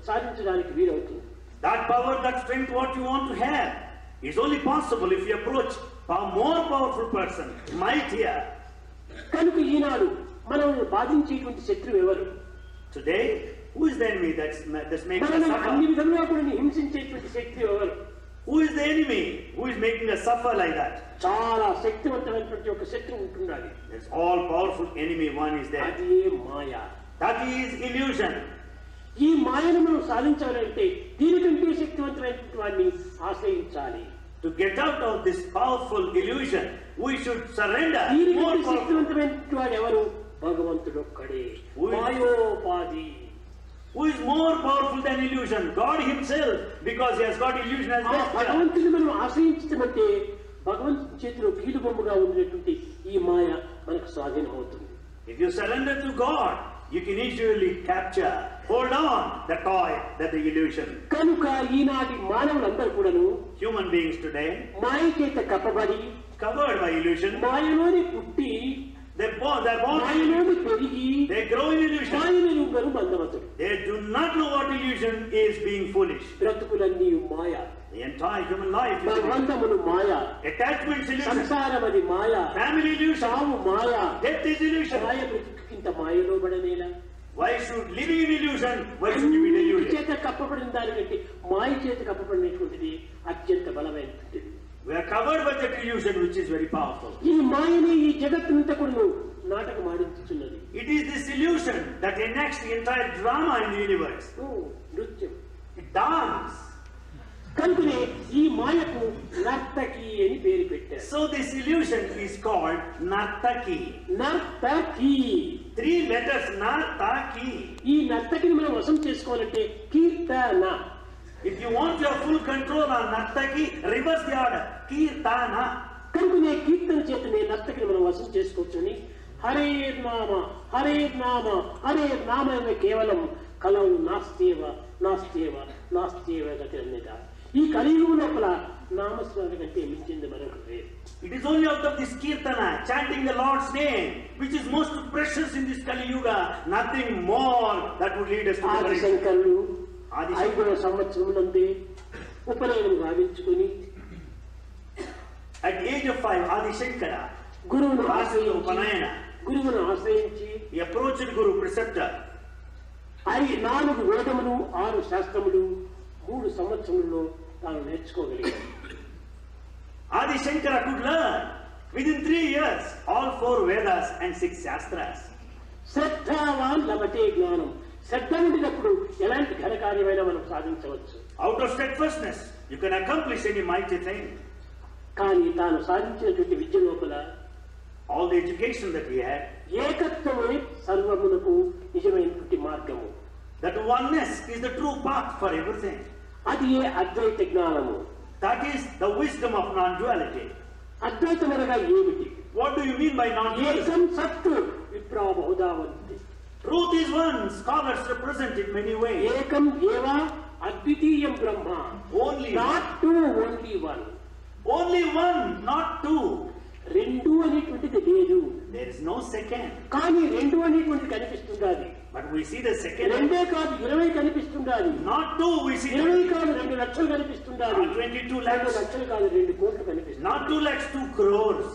సాధించడానికి వీలవుతుంది. That power, that strength, what you want to have is only possible if you approach a more powerful person, mightier. కనుక ఈనాడు మనం బాధించేటువంటి శత్రువు ఎవరు? Today, who is the enemy that's making us మనల్ని అన్ని suffer? విధంగా కూడా హింసించేటువంటి శక్తి ఎవరు? Who is the enemy who is making us suffer like that? చాలా శక్తివంతమైనటువంటి ఒక శత్రువు ఉంటున్నది. There's all powerful enemy one is there. అది మాయ. That is illusion. ఈ మాయను మనం సాధించాలంటే దీనికంటే శక్తివంతమైనటువంటి వాడిని ఆశ్రయించాలి. To get out of this powerful illusion, we should surrender. More దీనికంటే powerful. శక్తివంతమైనటువంటి వాడు ఎవరు? భగవంతుడు ఒక్కడే. మాయోపాధి. Who is more powerful than illusion? God himself, because he has got illusion as ఆ well. భగవంతుని మనం ఆశ్రయించటమంటే భగవంతుని చేతిలో కీలుబొమ్మగా ఉండేటువంటి ఈ మాయ మనకు స్వాధీనం అవుతుంది. If you surrender to God, you can easily capture, hold on the toy, that the illusion. కనుక ఈనాటి మానవులందరూ కూడాను Human beings today, మాయ చేత కప్పబడి covered by illusion, మాయలోని పుట్టి they're born, మాయలోని పెరిగి they grow in illusion. మాయను బంధవతుడు. They do not know what illusion is, being foolish. బ్రతుకులన్నీ Maya, The entire human life is illusion. బంధములు Maya, Attachments illusion, సంసారం అది మాయ, family illusion, చావు మాయ, death is illusion. మాయ బ్రతుకింత మాయలో పడనేలా? Why should living in illusion, why should you be deluded? చేత కప్పబడిన దానికంటే మాయ చేత కప్పబడినటువంటిది అత్యంత బలమైనటువంటిది. We are covered by that illusion, which is very powerful. ఈ మాయని ఈ జగత్తునంతా కూడా నాటకం ఆడించుతున్నది. It is this illusion that enacts the entire drama in the universe. నృత్యం. It dance. కనుకనే ఈ మాయకు నర్తకి అని పేరు పెట్టారు. So this illusion is called Nartaki. నర్తకి. 3 letters, Nartaki. ఈ నర్తకిని మనం వశం చేసుకోవాలంటే కీర్తన. If you want your full control on Nartaki, reverse the order. Kirtana. కనుకనే కీర్తన చేతనే నర్తకిని మనం వశం చేసుకోవచ్చని హరే నామ హరే నామ హరే నామ కేవలం కలవు నాస్తివ నాస్తివ నాస్తివ గతి అన్నిట. ఈ కలియుగం లోపల నామస్మరణ కంటే మించింది మరొకటి లేదు. It is only out of this Kirtana, chanting the Lord's name, which is most precious in this Kali Yuga, nothing more that would lead us to the ఆదిశంకరులు 5వ సంవత్సరమునందే ఉపనయనం గావించుకుని at age of 5, Adi Shankara, గురువును ఆశ్రయించి he approached Guru preceptor. 4 వేదములు 6 శాస్త్రములు 3 సంవత్సరములలో తాను నేర్చుకోగలిగాడు. Adi Shankara could learn within 3 years all 4 Vedas and 6 Shastras. శ్రద్ధావాన్ లభతే జ్ఞానం. శ్రద్ధ ఉండినప్పుడు ఎలాంటి ఘనకార్యమైనా మనం సాధించవచ్చు. Out of steadfastness, you can accomplish any mighty thing. కానీ తాను సాధించినటువంటి విద్య లోపల All the education that he had, ఏకత్వమే సర్వమునకు నిజమైనటువంటి మార్గము. that oneness is the true path for everything. అది అద్వైత జ్ఞానము. That is the wisdom of non-duality. అద్వైతం అనగా ఏమిటి? What do you mean by non-duality? ఏకం సత్తు విప్రా బహుధావంతి. Truth is one. Scholars represent it many ways. ఏకం ఏవ అద్వితీయం బ్రహ్మ. Only not two, only one. Only one, not two. రెండు అనేటువంటిది లేదు. There is no second. కానీ రెండు అనేటువంటిది కనిపిస్తుండాలి. But we see the second. రెండే కాదు 20 కనిపిస్తుండాలి. Not two, we see 20 కాదు 2 లక్షలు కనిపిస్తుండాలి. not 22 2 lakhs. లక్షలు కాదు 2 కోట్లు కనిపిస్తుంది. Not 2 lakhs, 2 crores.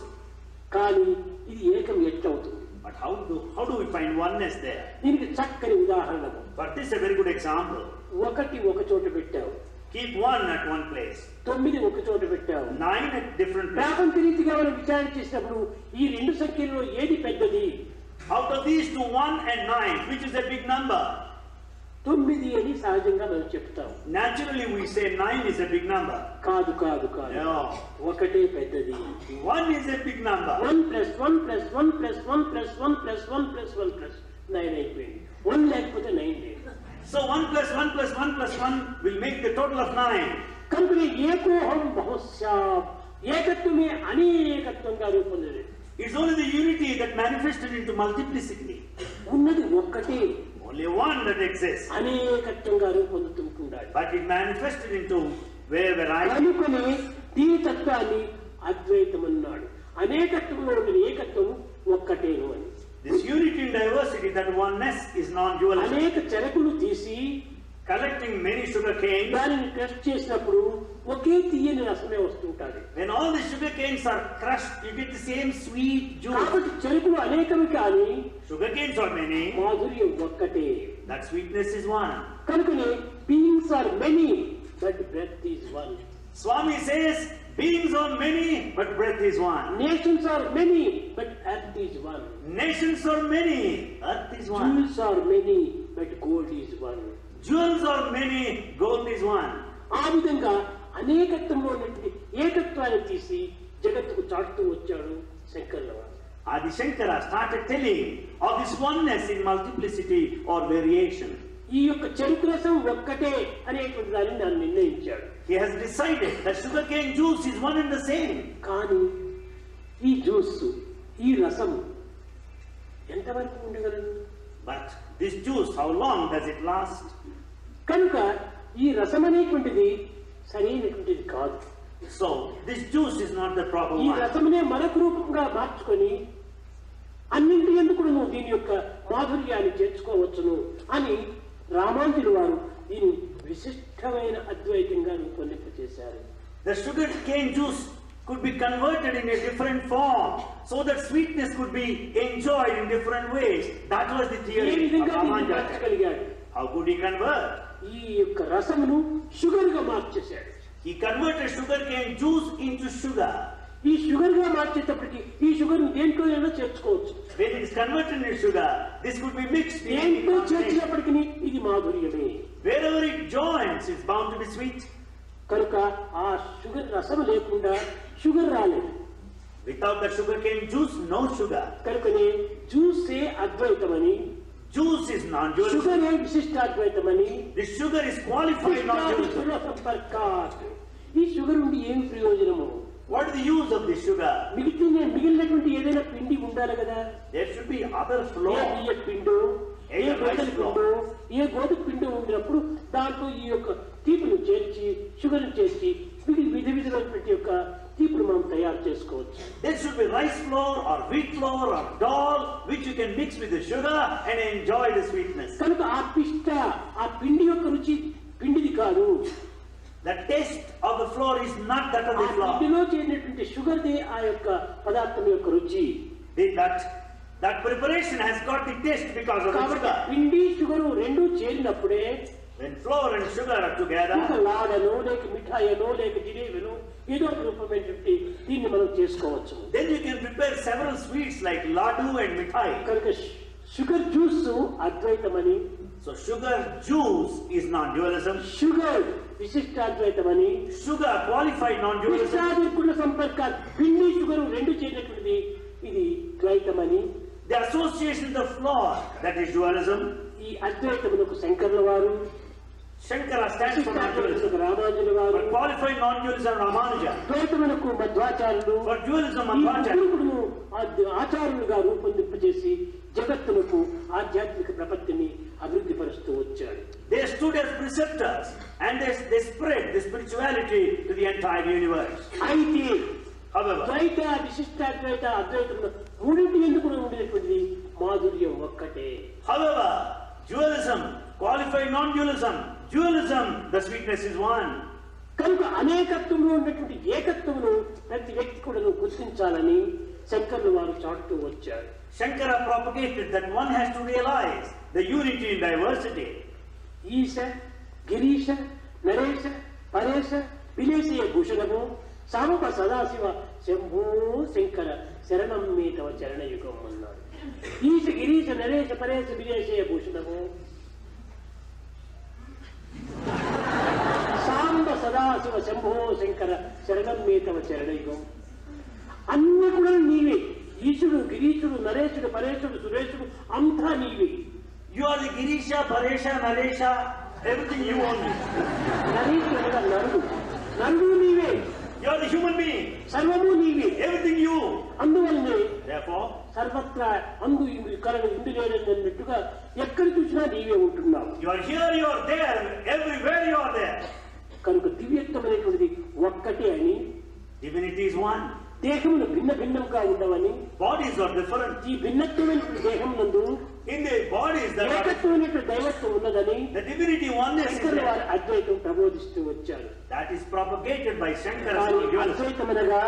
కానీ ఇది ఏకం ఎట్లవుతుంది? But how do we find oneness there? దీనికి చక్కని ఉదాహరణ. But this is a very good example. 1 ఒక చోట పెట్టావు. Keep 1 at one place. 9 ఒక చోట పెట్టావు. 9 at different places. ప్రాపంచిక రీతిగా మనం విచారణ చేసినప్పుడు ఈ 2 సంఖ్యల్లో ఏది పెద్దది? Out of these two, 1 and 9, which is a big number? 9 అని సహజంగా మనం చెప్తాం. Naturally we say 9 is a big number. కాదు కాదు కాదు. No. ఒకటే పెద్దది. 1 is a big number. 1 + 1 + 1 + 1 + 1 + 1 + 1 + 9 అయిపోయింది. 1 లేకపోతే 9 లేదు. So 1 + 1 + 1 + 1 will make the total of 9. కనుక ఏకోహం బహుశ్యాం. ఏకత్వమే అనేకత్వంగా రూపొందింది. It's only the unity that manifested into multiplicity. ఉన్నది ఒక్కటే. Only one that exists. అనేకత్వంగా రూపొందుతుంటాడు. But it manifested into where variety. కనుకనే దీని తత్వాన్ని అద్వైతం అన్నాడు. అనేకత్వంలో ఉన్న ఏకత్వం ఒక్కటేను అని. This unity in diversity, that oneness is non-duality. అనేక చెరకులు తీసి Collecting many sugar canes, దానిని క్రష్ చేసినప్పుడు ఒకే తీయని రసమే వస్తుంటాడు. when all the sugar canes are crushed, you get the same sweet juice. కాబట్టి చెరుకులు అనేకమే కానీ Sugar canes are many, మాధుర్యం ఒక్కటే. that sweetness is one. కనుకనే beings are many but breath is one. Swami says, beings are many, but breath is one. Nations are many but earth is one. Nations are many, earth is one. Jewels are many but gold is one. Jewels are many, gold is one. ఆ విధంగా అనేకత్వంలో ఉన్నటువంటి ఏకత్వాన్ని తీసి జగత్తుకు చాటుతూ వచ్చాడు శంకరుల వారు. Adi Shankara started telling of this oneness in multiplicity or variation. ఈ యొక్క చెరుకు రసం ఒక్కటే అనేటువంటి దాన్ని నన్ను నిర్ణయించాడు. He has decided that sugarcane juice is one and the same. కానీ ఈ జ్యూస్ ఈ రసం ఎంతవరకు ఉండగలదు? But this juice, how long does it last? కనుక ఈ రసం అనేటువంటిది సరైనటువంటిది కాదు. So this juice is not the proper ఈ one. రసమునే మరొక రూపంగా మార్చుకొని అన్నింటి ఎందుకు నువ్వు దీని యొక్క మాధుర్యాన్ని చేర్చుకోవచ్చును అని రామానుజులు వారు దీన్ని విశిష్టమైన అద్వైతంగా రూపొందింపచేశారు. The sugar cane juice could be converted in a different form so that sweetness could be enjoyed in different ways. That was the A theory of విధంగా దీన్ని Ramanujacharya. మార్చగలిగాడు? How could he convert? ఈ యొక్క రసమును sugar గా మార్చేశాడు. He converted sugar cane juice into sugar. ఈ sugar గా మార్చేటప్పటికి ఈ sugar దేంట్లోనైనా చేర్చుకోవచ్చు. When it is converted into sugar, this could be mixed in దేంట్లో combination. చేర్చినప్పటికీ ఇది మాధుర్యమే. Wherever it joins, it's bound to be sweet. కనుక ఆ షుగర్ రసం లేకుండా షుగర్ రాలేదు. Without the sugar cane juice, no sugar. కనుకనే జ్యూసే అద్వైతమని, Juice is non-dualism. షుగరే విశిష్టాద్వైతమని, The sugar is qualified non-dualism. సంపర్కాత్. ఈ sugar ఉండి ఏం ప్రయోజనము? What is the use of this sugar? మిగిలినటువంటి ఏదైనా పిండి ఉండాలి కదా. There should be other A flour. బియ్య పిండు, ఏ గోధుమ పిండు, ఏ గోధుమ పిండు ఉండినప్పుడు దాంట్లో ఈ యొక్క తీపును చేర్చి షుగర్ చేర్చి విధ విధమైనటువంటి యొక్క తీపును మనం తయారు చేసుకోవచ్చు. There should be rice flour or wheat flour or dal which you can mix with the sugar and enjoy the sweetness. కనుక ఆ పిష్ట, ఆ పిండి యొక్క రుచి పిండిది కాదు. The taste of the flour is not that of ఆ the flour. పిండిలో చేరినటువంటి షుగర్దే ఆ యొక్క పదార్థం యొక్క రుచి. That preparation has got the taste because of the కాబట్టి sugar. పిండి షుగరు రెండు చేరినప్పుడే When flour and sugar are ఒక together, లాడనో లేక మిఠాయనో లేక జిలేబినో ఏదో ఒక రూపమైనటువంటి దీన్ని మనం చేసుకోవచ్చు. then you can prepare several sweets like laddu and mithai. కనుక షుగర్ జ్యూస్ అద్వైతమని, So sugar juice is non-dualism. Sugar విశిష్టాద్వైతమని, Sugar qualified non-dualism. విశిష్టాదికుల సంపర్క పిండి షుగర్ రెండు చేరినటువంటిది ఇది ద్వైతమని. The association of flour, that is dualism. ఈ అద్వైతములకు శంకరుల వారు, Shankara stands for non-dualism. విశిష్టాద్వైతములకు రామానుజుల వారు, For qualified non-dualism, Ramanuja. ద్వైతములకు మధ్వాచార్యులు, For dualism, ఈ Madhvacharya. ముగ్గురును ఆచార్యులుగా రూపొందింపజేసి జగత్తులకు ఆధ్యాత్మిక ప్రపత్తిని అభివృద్ధి పరుస్తూ వచ్చాడు. They stood as preceptors and they spread the spirituality to the entire universe. అయితే However, ద్వైత విశిష్టాద్వైత అద్వైతంలో మూడింటి ఎందుకు ఉండేటువంటిది మాధుర్యం ఒక్కటే. however, dualism, qualified non-dualism, dualism, the sweetness is one. కనుక అనేకత్వంలో ఉన్నటువంటి ఏకత్వమును ప్రతి వ్యక్తి కూడా గుర్తించాలని శంకరులు వారు చాటుతూ వచ్చారు. Shankara propagated that one has to realize the unity in diversity. ఈశ గిరీశ నరేశ పరేశ విలేశయ భూషణము సాంబ సదాశివ శంభో శంకర శరణం మీ తవ చరణయుగం అన్నాడు. ఈశ గిరీశ నరేశ పరేశ విలేశయ భూషణము సాంబ సదాశివ శంభో శంకర శరణం మీ తవ చరణయుగం. అన్ని కూడా నీవే. ఈశుడు గిరీశుడు నరేశుడు పరేశుడు సురేశుడు అంతా నీవే. You are the Girisha, Paresha, Naresha, everything you only. నరేశుడు అనగా నరుడు, నరుడు నీవే. You are the human being, సర్వము నీవే. everything you. అందువల్లనే Therefore, సర్వత్రా అందు కలను ఇందు లేదన్నట్టుగా ఎక్కడ చూసినా నీవే ఉంటున్నావు. you are here, you are there, everywhere you are there. కనుక దివ్యత్వమైనటువంటిది ఒక్కటే అని, Divinity is one. దేహములు భిన్న భిన్నంగా ఉండవని, Bodies are different. ఈ భిన్నత్వమైనటువంటి దేహం నందు In the bodies, there are ఏకత్వమైనటువంటి దైవత్వం ఉన్నదని the divinity oneness is శంకరుల there. వారి అద్వైతం ప్రబోధిస్తూ వచ్చారు. That is propagated by Shankara. కానీ Non-dualism. అద్వైతమనగా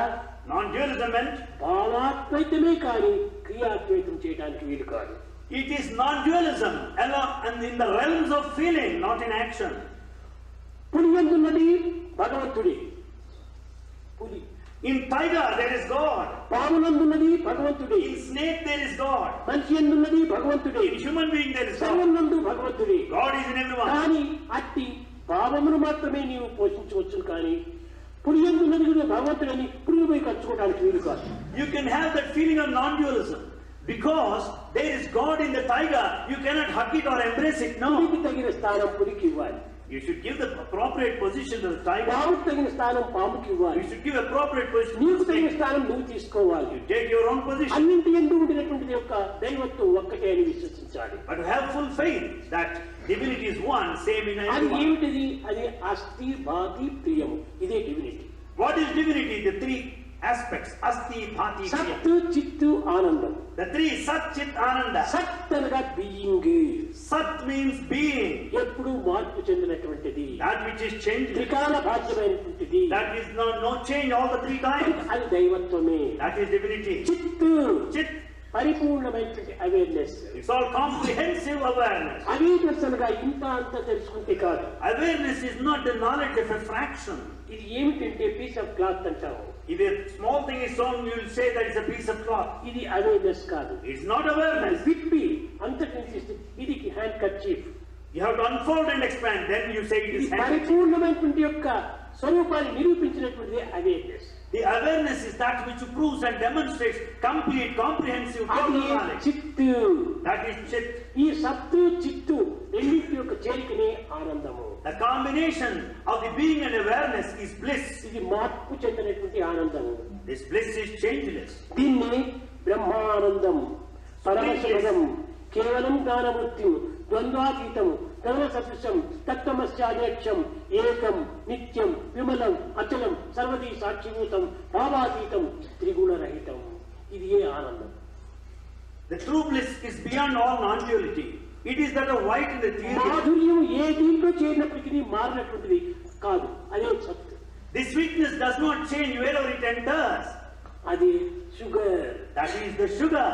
Non-dualism meant భావాద్వైతమే కానీ క్రియాద్వైతం చేయడానికి వీలు కాదు. it is non-dualism and in the realms of feeling, not in action. పులి ఎందున్నది భగవంతుడే. పులి In tiger there is God. పామునందున్నది భగవంతుడే. In snake there is God. మనిషి ఎందున్నది భగవంతుడే. In human being there is God. సర్వనందు భగవంతుడే. God is in everyone. కానీ అట్టి భావమును మాత్రమే నీవు పోషించవచ్చు. కానీ పులి ఎందున్నది కూడా భగవంతుడని పులిని పోయి ఖర్చుకోవడానికి వీలు కాదు. You can have that feeling of non-dualism because there is God in the tiger. You cannot hug it or embrace it. No. పులికి తగిన స్థానం పులికి ఇవ్వాలి. You should give the appropriate position to the tiger. పాముకు తగిన స్థానం పాముకి ఇవ్వాలి. You should give appropriate position నీకు to the తగిన snake. స్థానం నువ్వు తీసుకోవాలి. You take your own position. అన్నింటి ఎందు ఉండినటువంటి యొక్క దైవత్వం ఒక్కటే అని విశ్వసించాలి. But have full faith that divinity is one, same in అది everyone. ఏమిటిది? అది అస్థి భాతి ప్రియము. ఇదే divinity. What is divinity? The three aspects. Asti, Bhati, Priya. సత్తు చిత్తు ఆనందం. The three Sat, Chit, Ananda. సత్ అనగా బీయింగ్, Sat means being. ఎప్పుడు మార్పు చెందినటువంటిది, That which is changeless. త్రికాల బాధ్యమైనటువంటిది. That is no change all the three times. అది దైవత్వమే. That is divinity. చిత్తు Chit, పరిపూర్ణమైనటువంటి awareness. it's all comprehensive awareness. Awareness అనగా ఇంత అంత తెలుసుకుంటే కాదు. Awareness is not the knowledge of a fraction. ఇది ఏమిటంటే పీస్ ఆఫ్ క్లాత్ అంటాము. If a small thing is shown, you will say that it's a piece of cloth. ఇది awareness కాదు. It's not awareness. విప్పి అంతటి ఇది hand kerchief. You have to unfold and expand, then you say it ఇది is hand. పరిపూర్ణమైనటువంటి యొక్క స్వరూపాన్ని నిరూపించినటువంటిది awareness. The awareness is that which proves and demonstrates complete, comprehensive, total అది knowledge. చిత్తు. That is Chit. ఈ సత్తు చిత్తు రెండింటి యొక్క చేరికనే ఆనందము. The combination of the being and awareness is bliss. ఇది మార్పు చెందినటువంటి ఆనందము. This bliss is changeless. దీన్ని బ్రహ్మానందం, పరమశివం, కేవలం జ్ఞానమూర్తి, ద్వంద్వాతీతం, గగన సదృశం, తత్వమస్యాధ్యక్షం, ఏకం, నిత్యం, విమలం, అచలం, సర్వదీ సాక్షిభూతం, భావాతీతం, త్రిగుణరహితం. ఇది ఏ ఆనందం. The true bliss is beyond all non-duality. It is that of white in the theory. మాధుర్యం ఏ దీంట్లో చేరినప్పటికీ మారినటువంటిది కాదు. అదే సత్తు. The sweetness does not change wherever it enters. అది sugar. That is the sugar.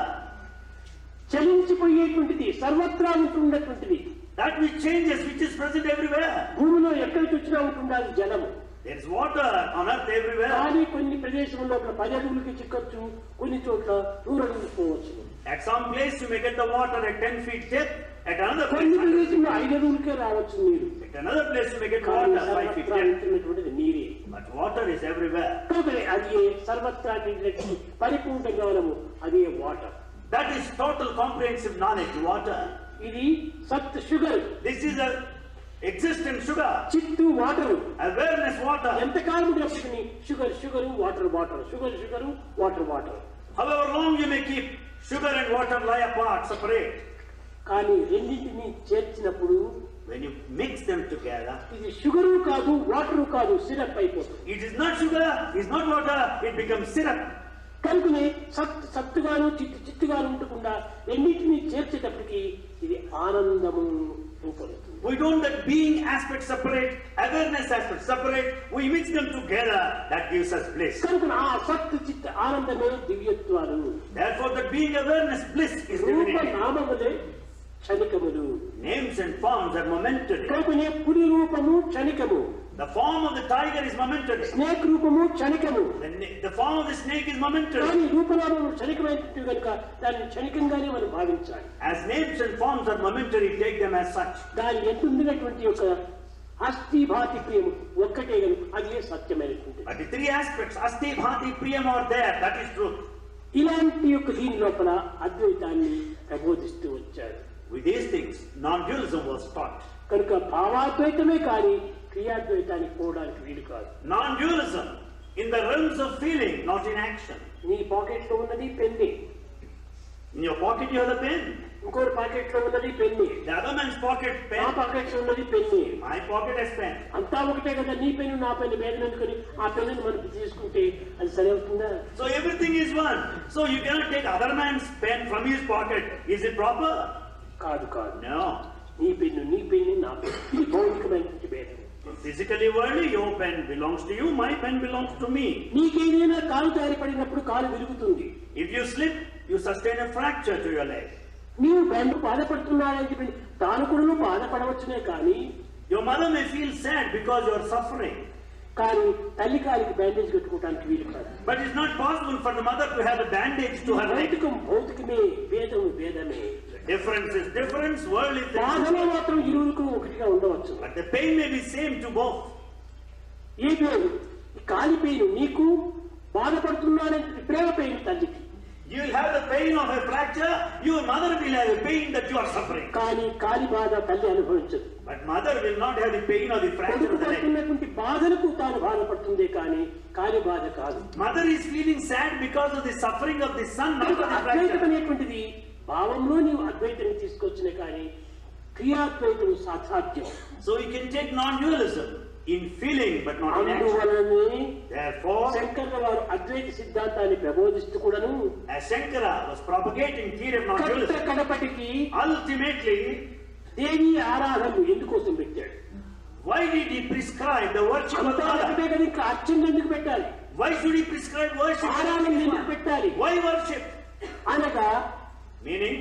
చలించిపోయేటువంటిది, సర్వత్రా ఉంటున్నటువంటిది. That which changes, which is present everywhere. భూమిలో ఎక్కడికి వచ్చినా ఉంటుండాలి జలము. There is water on earth everywhere. కానీ కొన్ని ప్రదేశంలో 10 అడుగులకి చిక్కచ్చు, కొన్ని చోట్ల 100 అడుగులు పోవచ్చు. At some place you may get the water at 10 feet depth. At another కొన్ని place, ప్రదేశంలో 5 అడుగులకే రావచ్చు నీరు. at another place you may get కానీ water 5 feet సర్వత్రా depth. ఉంటున్నటువంటిది నీరే. But water is everywhere. కనుక అది సర్వత్రా నిండినటువంటి పరిపూర్ణ జ్ఞానము, అదే water. That is total comprehensive knowledge, water. ఇది సత్ sugar, This is a existent sugar. చిత్తు వాటర్. Awareness water. ఎంతకాలం ఉన్నప్పటికీ sugar sugar, water water, sugar sugar, water water. However long you may keep, sugar and water lie apart, separate. కానీ రెండింటిని చేర్చినప్పుడు When you mix them together, ఇది sugar కాదు, water కాదు, syrup అయిపోతుంది. it is not sugar, it is not water, it becomes syrup. కనుకనే సత్తుగాను చిత్తుగాను ఉండకుండా రెండింటిని చేర్చేటప్పటికి ఇది ఆనందము రూపొందుతుంది. We don't that being aspects separate, awareness aspects separate, we mix them together, that gives us bliss. కనుక ఆ సత్తు చిత్త ఆనందమే దివ్యత్వాలు. Therefore the being awareness bliss is Roopa divinity. నామములే క్షణికములు. Names and forms are momentary. కనుకనే పులి రూపము క్షణికము, The form of the tiger is momentary. Snake రూపము క్షణికము. The form of the snake is momentary. కానీ రూపనామము క్షణికమైనట్టు కనుక దాన్ని క్షణికంగానే మనం భావించాలి. As names and forms are momentary, take them as such. దాని ఎంతుండినటువంటి యొక్క అస్థి భాతి ప్రియము ఒక్కటే కనుక అదే సత్యమైనటువంటి. But the three aspects, Asti, Bhati, Priyam are there, that is truth. ఇలాంటి యొక్క దీని లోపల అద్వైతాన్ని ప్రబోధిస్తూ వచ్చారు. With these things, non-dualism was taught. కనుక భావాద్వైతమే కానీ క్రియాద్వైతానికి పోవడానికి వీలు కాదు. Non-dualism in the realms of feeling, not in action. నీ పాకెట్ లో ఉన్నది పెన్ని, In your pocket you have the pen. ఇంకోటి పాకెట్ లో ఉన్నది పెన్ని, The other man's pocket నా pen. పాకెట్ లో ఉన్నది పెన్ని. My pocket has pen. అంతా ఒకటే కదా, నీ పెన్ను నా పెన్ను భేదం ఎందుకని ఆ పెన్నుని మనం తీసుకుంటే అది సరి అవుతుందా? So everything is one. So you cannot take other man's pen from his pocket. Is it proper? కాదు కాదు. No. నీ పెన్ను నా పెన్ను, ఇది భౌతికమైనటువంటి భేదం. Physically worldly, your pen belongs to you, my pen belongs to me. నీకేదైనా కాలు జారి పడినప్పుడు కాలు విరుగుతుంది. If you slip, you sustain a fracture to your leg. నీవు బెండు బాధపడుతున్నాడని చెప్పి తాను కూడా బాధపడవచ్చునే కానీ Your mother may feel sad because you are suffering. కానీ తల్లి కాలికి బ్యాండేజ్ కట్టుకోవడానికి వీలు కాదు. But it's not possible for the mother to have a bandage to her leg. భౌతికమే, భేదము భేదమే. Difference is difference, worldly బాధలో things. మాత్రం ఇరువురికి ఒకటిగా ఉండవచ్చు. But the pain may be same to both. ఏ పేరు కాలి పెయిన్ నీకు, బాధపడుతున్నాడని ప్రేమ పెయిన్ తల్లికి. You will have the pain of a fracture, your mother will have a pain that you are suffering. కానీ కాలి బాధ తల్లి అనుభవించదు. But mother will not have the pain of the fracture కొడుకు of the leg. పడుతున్నటువంటి బాధలకు తాను బాధపడుతుంది కానీ కాలి బాధ కాదు. Mother is feeling sad because of the suffering of the son, not of the Advaitam fracture. అనేటువంటిది భావంలో నీవు అద్వైతం తీసుకొచ్చిన కానీ క్రియాద్వైతం అసాధ్యం. So you can take non-dualism in feeling but not in action. అందువలనే Therefore, శంకర్ల వారు అద్వైత సిద్ధాంతాన్ని ప్రబోధిస్తూ కూడాను as Shankara was propagating theory of non-dualism, కడపటికి ultimately, దేవి ఆరాధనలు ఎందుకోసం పెట్టాడు? why did he prescribe the worship of అంతా Allah? ఒకటే కదా, ఇంకా అర్చన ఎందుకు పెట్టాలి? Why should he prescribe worship? ఆరాధన ఎందుకు పెట్టాలి? Why worship? అనగా Meaning,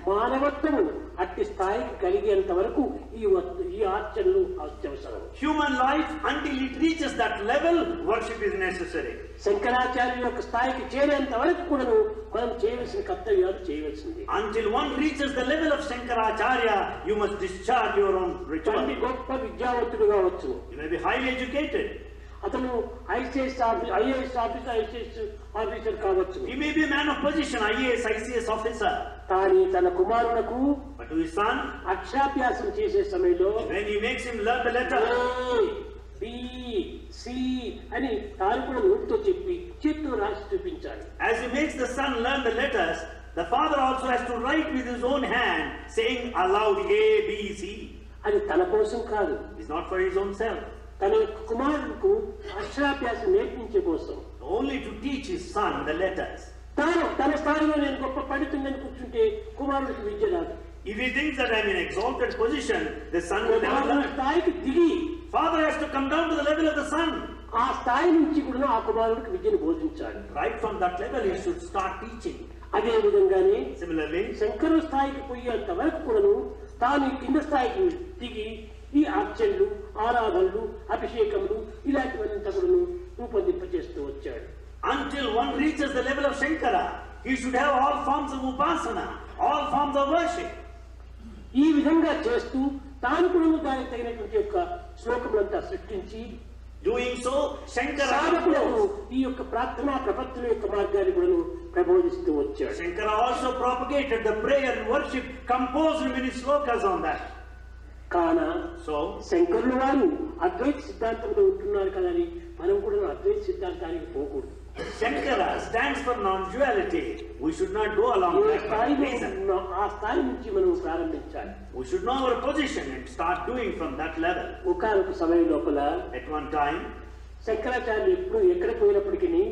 మానవత్వము అట్టి స్థాయికి కలిగేంత వరకు ఈ ఆర్చనలు అత్యవసరం. human life, until it reaches that level, worship is necessary. Shankaracharya యొక్క స్థాయికి చేరేంత వరకు కూడాను మనం చేయవలసిన కర్తవ్యాలు చేయవలసింది. Until one reaches the level of Shankaracharya, you must discharge your own ritual. తండ్రి గొప్ప విద్యావంతుడు కావచ్చు, You may be highly educated. అతను ఐఏఎస్ ఆఫీసర్ కావచ్చు, He may be a man of position, IAS, ICS officer. కానీ తన కుమారులకు But to his son, అక్షరాభ్యాసం చేసే సమయంలో when he makes him learn the letter, B C అని తాను కూడా నోటితో చెప్పి చేతితో రాసి చూపించాలి. as he makes the son learn the letters, the father also has to write with his own hand, saying aloud A, B, C. అది తన కోసం కాదు, It's not for his own self. తన యొక్క కుమారులకు అక్షరాభ్యాసం నేర్పించే కోసం, Only to teach his son the letters. తన స్థాయిలో నేను గొప్ప పండితుడని కూర్చుంటే కుమారుడికి విద్య రాదు. If he thinks that I'm in exalted position, the son will never కుమారుడి learn. స్థాయికి దిగి Father has to come down to the level of the son. ఆ స్థాయి నుంచి కూడా ఆ కుమారుడికి విద్యను బోధించాలి. Right from that level, he should start teaching. అదే విధంగానే Similarly, శంకరు స్థాయికి పోయేంత వరకు కూడాను తాను కింద స్థాయికి దిగి ఈ అర్చనలు, ఆరాధనలు, అభిషేకములు ఇలాంటివన్నంతా కూడాను రూపొందింపజేస్తూ వచ్చాడు. until one reaches the level of Shankara, he should have all forms of upasana, all forms of worship. ఈ విధంగా చేస్తూ తాను కూడా దానికి తగినటువంటి యొక్క శ్లోకములంతా సృష్టించి Doing so, Shankara సాధకులకు composed. ఈ యొక్క ప్రార్థనా ప్రపత్తుల యొక్క మార్గాన్ని కూడా ప్రబోధిస్తూ వచ్చాడు. Shankara also propagated the prayer and worship, composed many slokas on that. కాన So, శంకరుల వారు అద్వైత సిద్ధాంతంలో ఉంటున్నారు కదా అని మనం కూడా అద్వైత సిద్ధాంతానికి పోకూడదు. Shankara stands for non-duality. We should not go along A that స్థాయిలో reason. ఉన్నో ఆ స్థాయి నుంచి మనం ప్రారంభించాలి. We should know our position and start doing from that level. ఒకానొక సమయం లోపల At one time, శంకరాచార్యులు ఎప్పుడు ఎక్కడ పోయినప్పటికీ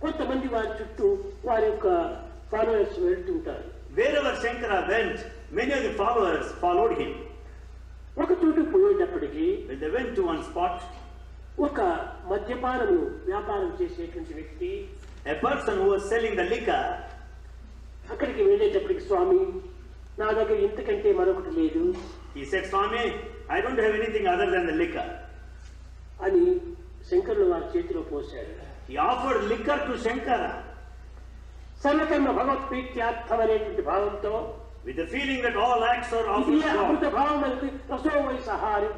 కొంతమంది వారి చుట్టూ వారి యొక్క ఫాలోవర్స్ వెళ్తుంటారు. wherever Shankara went, many of the followers followed him. ఒక చోటుకు పోయేటప్పటికి When they went to one spot, ఒక మద్యపానము వ్యాపారం చేసేటువంటి వ్యక్తి a person who was selling the liquor, అక్కడికి వెళ్ళేటప్పటికి స్వామి నా దగ్గర ఇంతకంటే మరొకటి లేదు he said, Swami, I don't have anything other than the liquor. అని శంకరులు వారి చేతిలో పోశాడు. He offered liquor to Shankara సర్వకర్మ భగవత్ప్రీత్యార్థం అనేటువంటి భావంతో with the feeling that all acts are ఇది offered to అమృత God. భావం అనేది రసోవై సహారి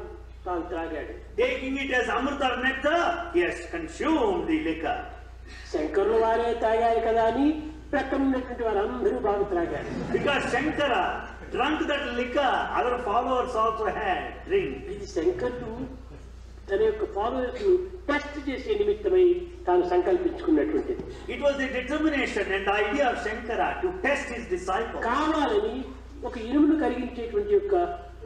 తాను త్రాగాడు. Taking it as Amrita nectar, he has consumed the liquor. శంకరులు వారే తాగారు కదా అని ప్రక్కన ఉన్నటువంటి వారందరూ బాగా త్రాగారు. Because Shankara drank that liquor, other followers also had drink. ఇది శంకరుడు తన యొక్క ఫాలోవర్స్ టెస్ట్ చేసే నిమిత్తమై తాను సంకల్పించుకున్నటువంటిది. It was the determination and the idea of Shankara to test his disciples. కావాలని ఒక ఇనుమును కరిగించేటువంటి యొక్క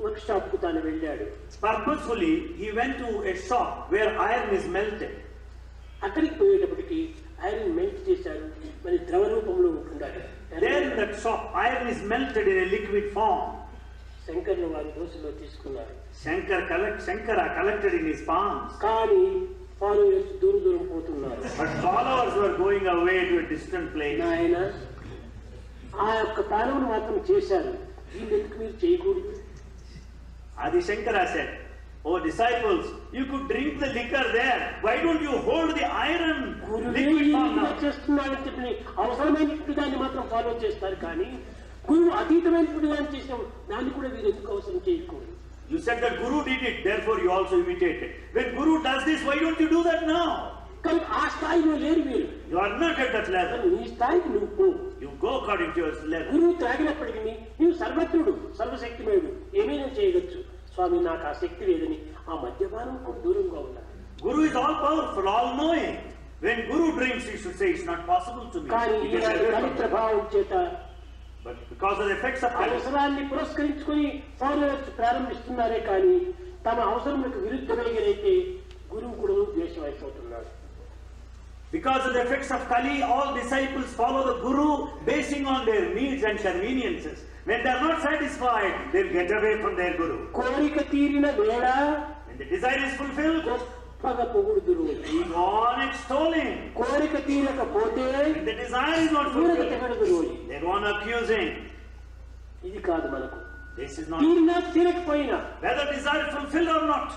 వర్క్ షాప్ కు తాను వెళ్ళాడు. Purposefully, he went to a shop where iron is melted. అక్కడికి పోయేటప్పటికి ఐరన్ మెల్ట్ చేశారు, మరి ద్రవ రూపంలో ఉంటున్నారు. There in that shop, iron is melted in a liquid form. శంకరులు వారి దోశలో తీసుకున్నారు. Shankara collected in his palms. కానీ ఫాలోవర్స్ దూరం దూరం పోతున్నారు. But followers were going away to a distant place. ఆయన ఆ యొక్క పాలన మాత్రం చేశారు, వీళ్ళు ఎందుకు మీరు చేయకూడదు? Adi Shankara said, Oh disciples, you could drink the liquor there. Why don't you hold the iron గురువే liquid ఈ form విధంగా now? చేస్తున్నాడని చెప్పి అవసరమైనటువంటి దాన్ని మాత్రం ఫాలో చేస్తారు, కానీ గురువు అతీతమైనటువంటి దాన్ని చేసిన దాన్ని కూడా వీరు ఎందుకు అవసరం చేయకూడదు? You said that Guru did it, therefore you also imitate it. When Guru does this, why don't you do that now? కానీ ఆ స్థాయిలో లేరు వీరు. You are not at that level. కానీ నీ స్థాయికి నువ్వు పో. You go according to your level. గురువు త్రాగినప్పటికీ నీవు సర్వజ్ఞుడు, సర్వశక్తిమయుడు, ఏమైనా చేయవచ్చు. స్వామి నాకు ఆ శక్తి లేదని ఆ మద్యపానం కూడా దూరంగా ఉండాలి. Guru is all powerful, all knowing. When Guru drinks, he should say it's not possible to me. కానీ It is ఈనాడు everywhere. కలి ప్రభావం చేత But because of the effects of Kali, అవసరాన్ని పురస్కరించుకొని ఫాలోవర్స్ ప్రారంభిస్తున్నారే కానీ తమ అవసరములకు విరుద్ధమైనదైతే గురువు కూడా ద్వేషం అయిపోతున్నాడు. because of the effects of Kali, all disciples follow the Guru basing on their needs and conveniences. When they are not satisfied, they'll get away from their Guru. కోరిక తీరిన వేళ When the desire is fulfilled, గొప్పగా పొగుడుదురు. he go on extolling. కోరిక తీరకపోతే When the desire is not ఊరక fulfilled, తెగడుదురు. they go on accusing. ఇది కాదు మనకు. This is not తీరినా తీరకపోయినా whether desire is fulfilled or not.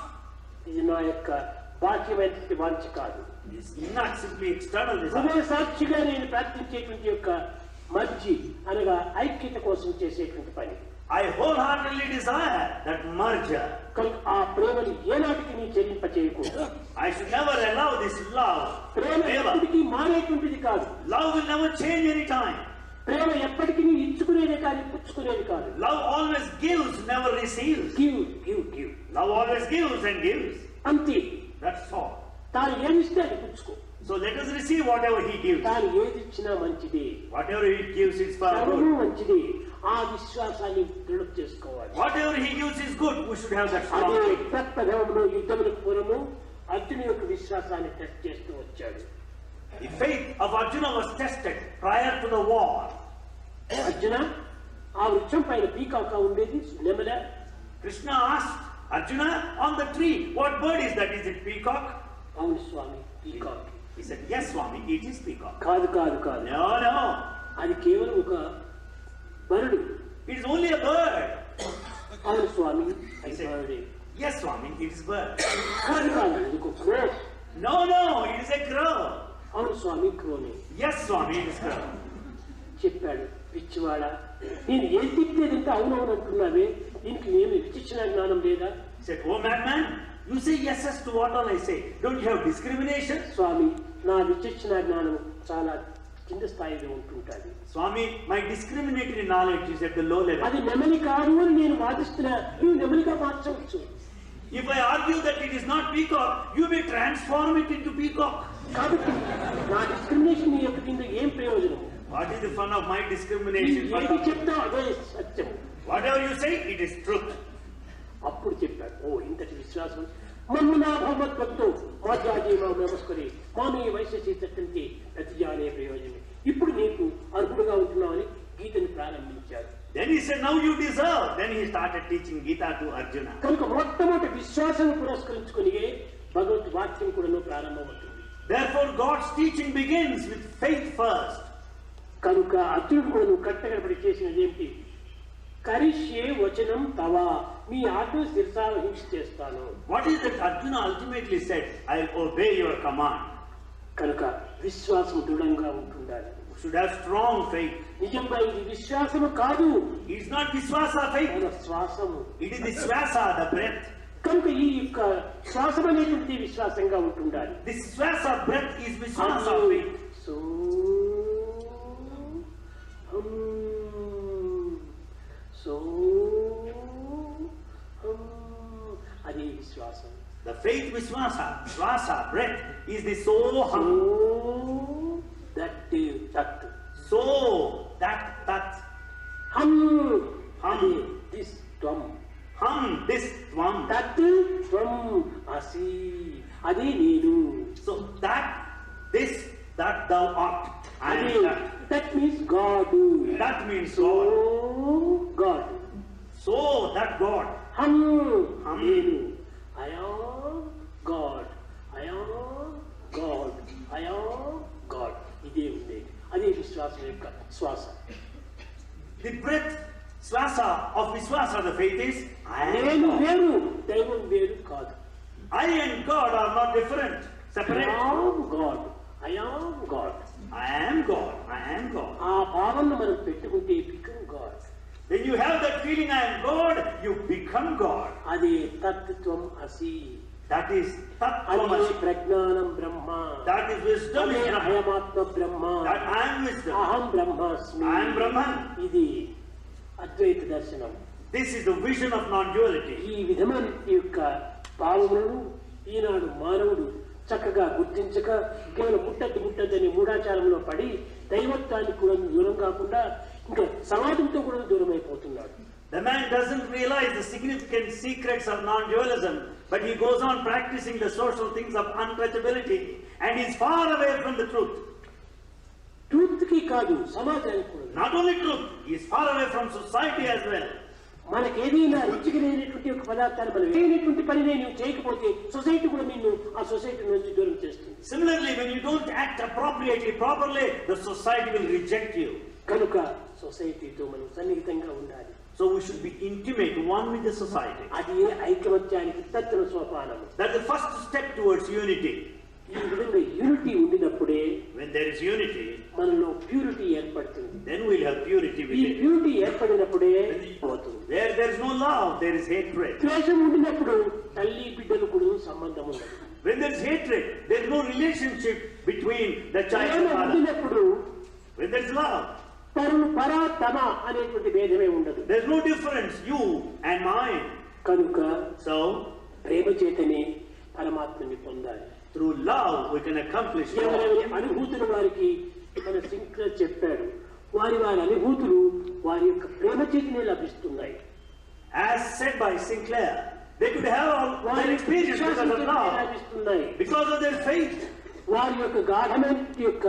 ఇది నా యొక్క బాహ్యమైనటువంటి వాంఛ కాదు. It's not simply external desire. హృదయ సాక్షిగా నేను ప్రార్థించేటువంటి యొక్క మర్జీ అనగా ఐక్యత కోసం చేసేటువంటి పని. I wholeheartedly desire that merger. కనుక ఆ ప్రేమని ఏనాటికి నీ చెల్లింప చేయకూడదు. I should never allow this love. ప్రేమ ఎప్పటికీ మారేటువంటిది కాదు. Love will never change any time. ప్రేమ ఎప్పటికీ నీ ఇచ్చుకునేది కానీ పుచ్చుకునేది కాదు. Love always gives, never receives. Give give give Love always gives and gives. అంతే. That's all. తాను ఏమిస్తే అది పుచ్చుకో. So let us receive whatever he gives. తాను ఏది ఇచ్చినా మంచిది, Whatever he gives is for సర్వము good. మంచిది. ఆ విశ్వాసాన్ని దృఢం చేసుకోవాలి. Whatever he gives is good. We should have that strong అదే faith. తత్పథంలో యుద్ధములకు పూర్వము అర్జునుడి యొక్క విశ్వాసాన్ని టెస్ట్ చేస్తూ వచ్చాడు. The faith of Arjuna was tested prior to the war. Arjuna, ఆ వృక్షం పైన పీకాక ఉండేది నెమల? Krishna asked Arjuna, on the tree, what bird is that? Is it peacock? అవును స్వామి, peacock. He said, yes, Swami, it is peacock. కాదు కాదు కాదు, No, no. అది కేవలం ఒక బరుడు. It is only a bird. అవును స్వామి, He అది said, బరుడే. yes, Swami, it is bird. కాదు కాదు, అది ఒక క్రో. No, no, it is a crow. అవును స్వామి, క్రోనే. Yes, Swami, it is crow. చెప్పాడు. పిచ్చివాడా, నేను ఏం తిప్పేదంటే అవునవును అంటున్నావే, దీనికి ఏమి విచక్షణ జ్ఞానం లేదా? He said, oh madman, you say yes as to what all I say. Don't you have discrimination? స్వామి, నా విచక్షణ జ్ఞానం చాలా కింద స్థాయిలో ఉంటుంటుంది. Swami, my discriminatory knowledge is at the low level. అది నెమలి కాదు అని నేను వాదిస్తున్నా, నువ్వు నెమలిగా మార్చవచ్చు. If I argue that it is not peacock, you may transform it into peacock. కాబట్టి నా డిస్క్రిమినేషన్ నీ యొక్క కింద ఏం ప్రయోజనం? What is the fun of my నీవు discrimination? ఏది చెప్తావు అదే సత్యం. Whatever you say, it is truth. అప్పుడు చెప్పాడు, ఓ ఇంతటి విశ్వాసం మమ్మునా భగవద్భక్తో మాధ్యాజీవ నమస్కరి మామీ వైశ్యసి తట్టంటే ప్రతిజానే ప్రయోజనం. ఇప్పుడు నీకు అర్హుడుగా ఉంటున్నావని గీతని ప్రారంభించాడు. Then he said, now you deserve. Then he started teaching Gita to Arjuna. కనుక మొట్టమొదటి విశ్వాసం పురస్కరించుకొని భగవత్ వాక్యం కూడా ప్రారంభమవుతుంది. Therefore, God's teaching begins with faith first. కనుక అర్జునుడు కూడా నువ్వు కట్టగడపడి చేసినది ఏమిటి? కరిష్యే వచనం తవ, నీ ఆజ్ఞ శిరసావహించి చేస్తాను. What is that Arjuna ultimately said? I will obey your command. కనుక విశ్వాసం దృఢంగా ఉంటుండాలి. You should have strong faith. నిజంగా ఇది విశ్వాసము కాదు, It is not Viswasa faith. మన శ్వాసము. It is the Swasa, the breath. కనుక ఈ యొక్క శ్వాసం అనేటువంటి విశ్వాసంగా ఉంటుండాలి. This Swasa breath is Viswasa faith. So so అది విశ్వాసం. The faith Viswasa, Swasa, breath is the Soham. So that తత్ So, that, హం అది దిస్ త్వం hum, this, tvam. తత్ త్వం అసి అది నేను. So, that, this, that thou art. I అది am that. That means God. That means so God. God. So, that God. హం హం. నేను. I am God, I am God, I am God. ఇదే ఉంది, అదే విశ్వాసం యొక్క శ్వాస. The breath, Swasa of Viswasa, the faith is, I am నేను God. వేరు, దైవం వేరు కాదు. I and God are not different, I separate. Yam God, I am God. I am God, I am God. ఆ భావనను మనం పెట్టుకుంటే become God. When you have that feeling, I am God, you become God. అది తత్వం అసి. That is అదే Tattvamasi. ప్రజ్ఞానం బ్రహ్మ, That is wisdom. అదే Is Brahman. అయమాత్మ Brahma, That I am wisdom. అహం బ్రహ్మాస్మి. I am Brahman. ఇది అద్వైత దర్శనం. This is the vision of non-duality. ఈ విధమైన ఈ యొక్క భావములను ఈనాడు మానవుడు చక్కగా గుర్తించక కేవలం ముట్టద్దు మూఢాచారంలో పడి దైవత్వానికి కూడా దూరం కాకుండా ఇంకా సమాజంతో కూడా దూరం అయిపోతున్నాడు. The man doesn't realize the significant secrets of non-dualism, but he goes on practicing the social things of untouchability, and is far away from the truth. Truth కి కాదు, సమాజానికి కూడా. Not only truth, he is far away from society as well. మనకి ఏదైనా రుచికి లేనటువంటి ఒక పదార్థాన్ని మనం లేనటువంటి పనినే నువ్వు చేయకపోతే సొసైటీ కూడా నిన్ను ఆ సొసైటీ నుంచి దూరం చేస్తుంది. Similarly, when you don't act appropriately, properly, the society will reject you. కనుక సొసైటీతో మనం సన్నిహితంగా ఉండాలి. So we should be intimate, one with the society. అది ఐకమత్యానికి ప్రథమ సోపానము. That's the first step towards unity. ఈ విధంగా యూనిటీ ఉండినప్పుడే When there is unity, మనలో ప్యూరిటీ ఏర్పడుతుంది. then we'll have purity ఈ within. ప్యూరిటీ ఏర్పడినప్పుడే అవుతుంది. Where there is no love, there is hatred. ద్వేషం ఉండినప్పుడు తల్లి బిడ్డలు కూడా సంబంధం ఉండదు. When there is hatred, there is no relationship between the child Prema and father. ఉండినప్పుడు When there is love, పరా తమ అనేటువంటి భేదమే ఉండదు. there is no difference, you and mine. కనుక So, ప్రేమ చేతనే పరమాత్మని పొందాలి. through love, we can accomplish ఎవరెవరి love. అనుభూతులు వారికి మన సింక్లర్ చెప్పాడు. వారి అనుభూతులు వారి యొక్క ప్రేమ చేతనే లభిస్తున్నాయి. As said by Sinclair, they could have all వారి their experience because of విశ్వాసం love, లభిస్తున్నాయి. because of their faith. వారి యొక్క గాఢమైన యొక్క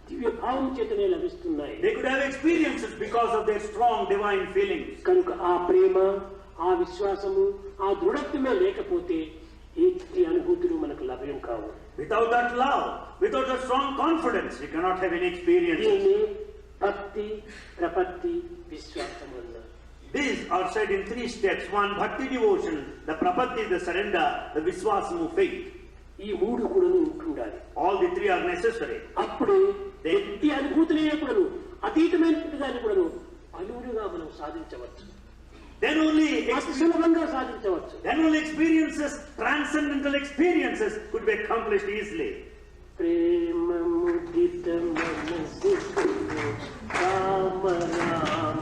దివ్య భావం చేతనే లభిస్తున్నాయి. They could have experiences because of their strong divine feelings. కనుక ఆ ప్రేమ, ఆ విశ్వాసము, ఆ దృఢత్వమే లేకపోతే ఈ అనుభూతులు మనకు లభ్యం కావు. Without that love, without that strong confidence, you cannot have any experiences. దీన్ని భక్తి, ప్రపత్తి, విశ్వాసం అన్నారు. These are said in 3 steps. 1, bhakti devotion, the prapatti, the surrender, the viswasamu, faith. ఈ మూడు కూడా ఉంటుండాలి. All the 3 are necessary. అప్పుడే ఈ అనుభూతులే కూడా అతీతమైన దాన్ని కూడా అనువుగా మనం సాధించవచ్చు. Then only అతి సులభంగా సాధించవచ్చు. experiences, transcendental experiences could be accomplished easily. ప్రేమ ముదిత మనసు రామ రామ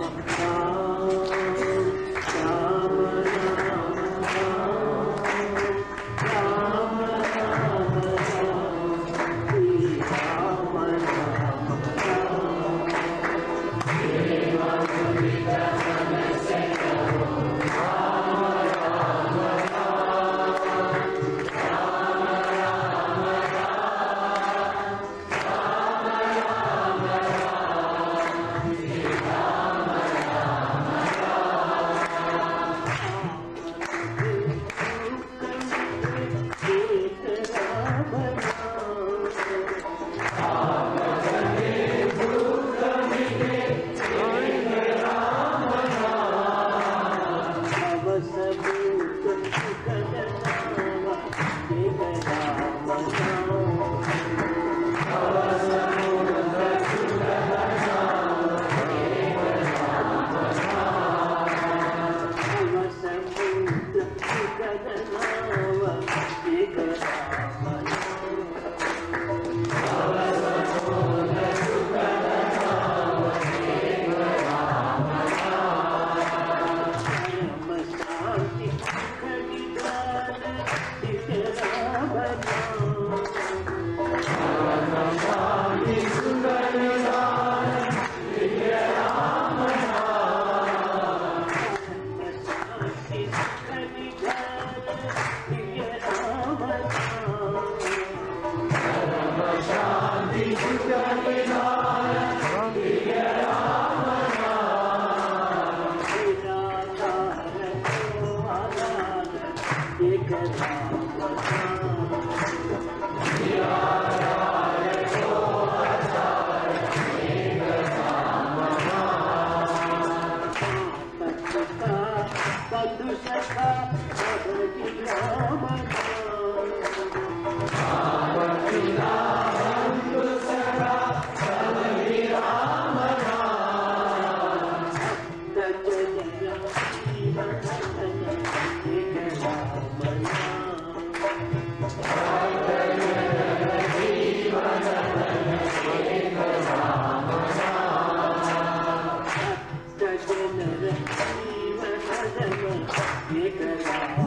ఏకదా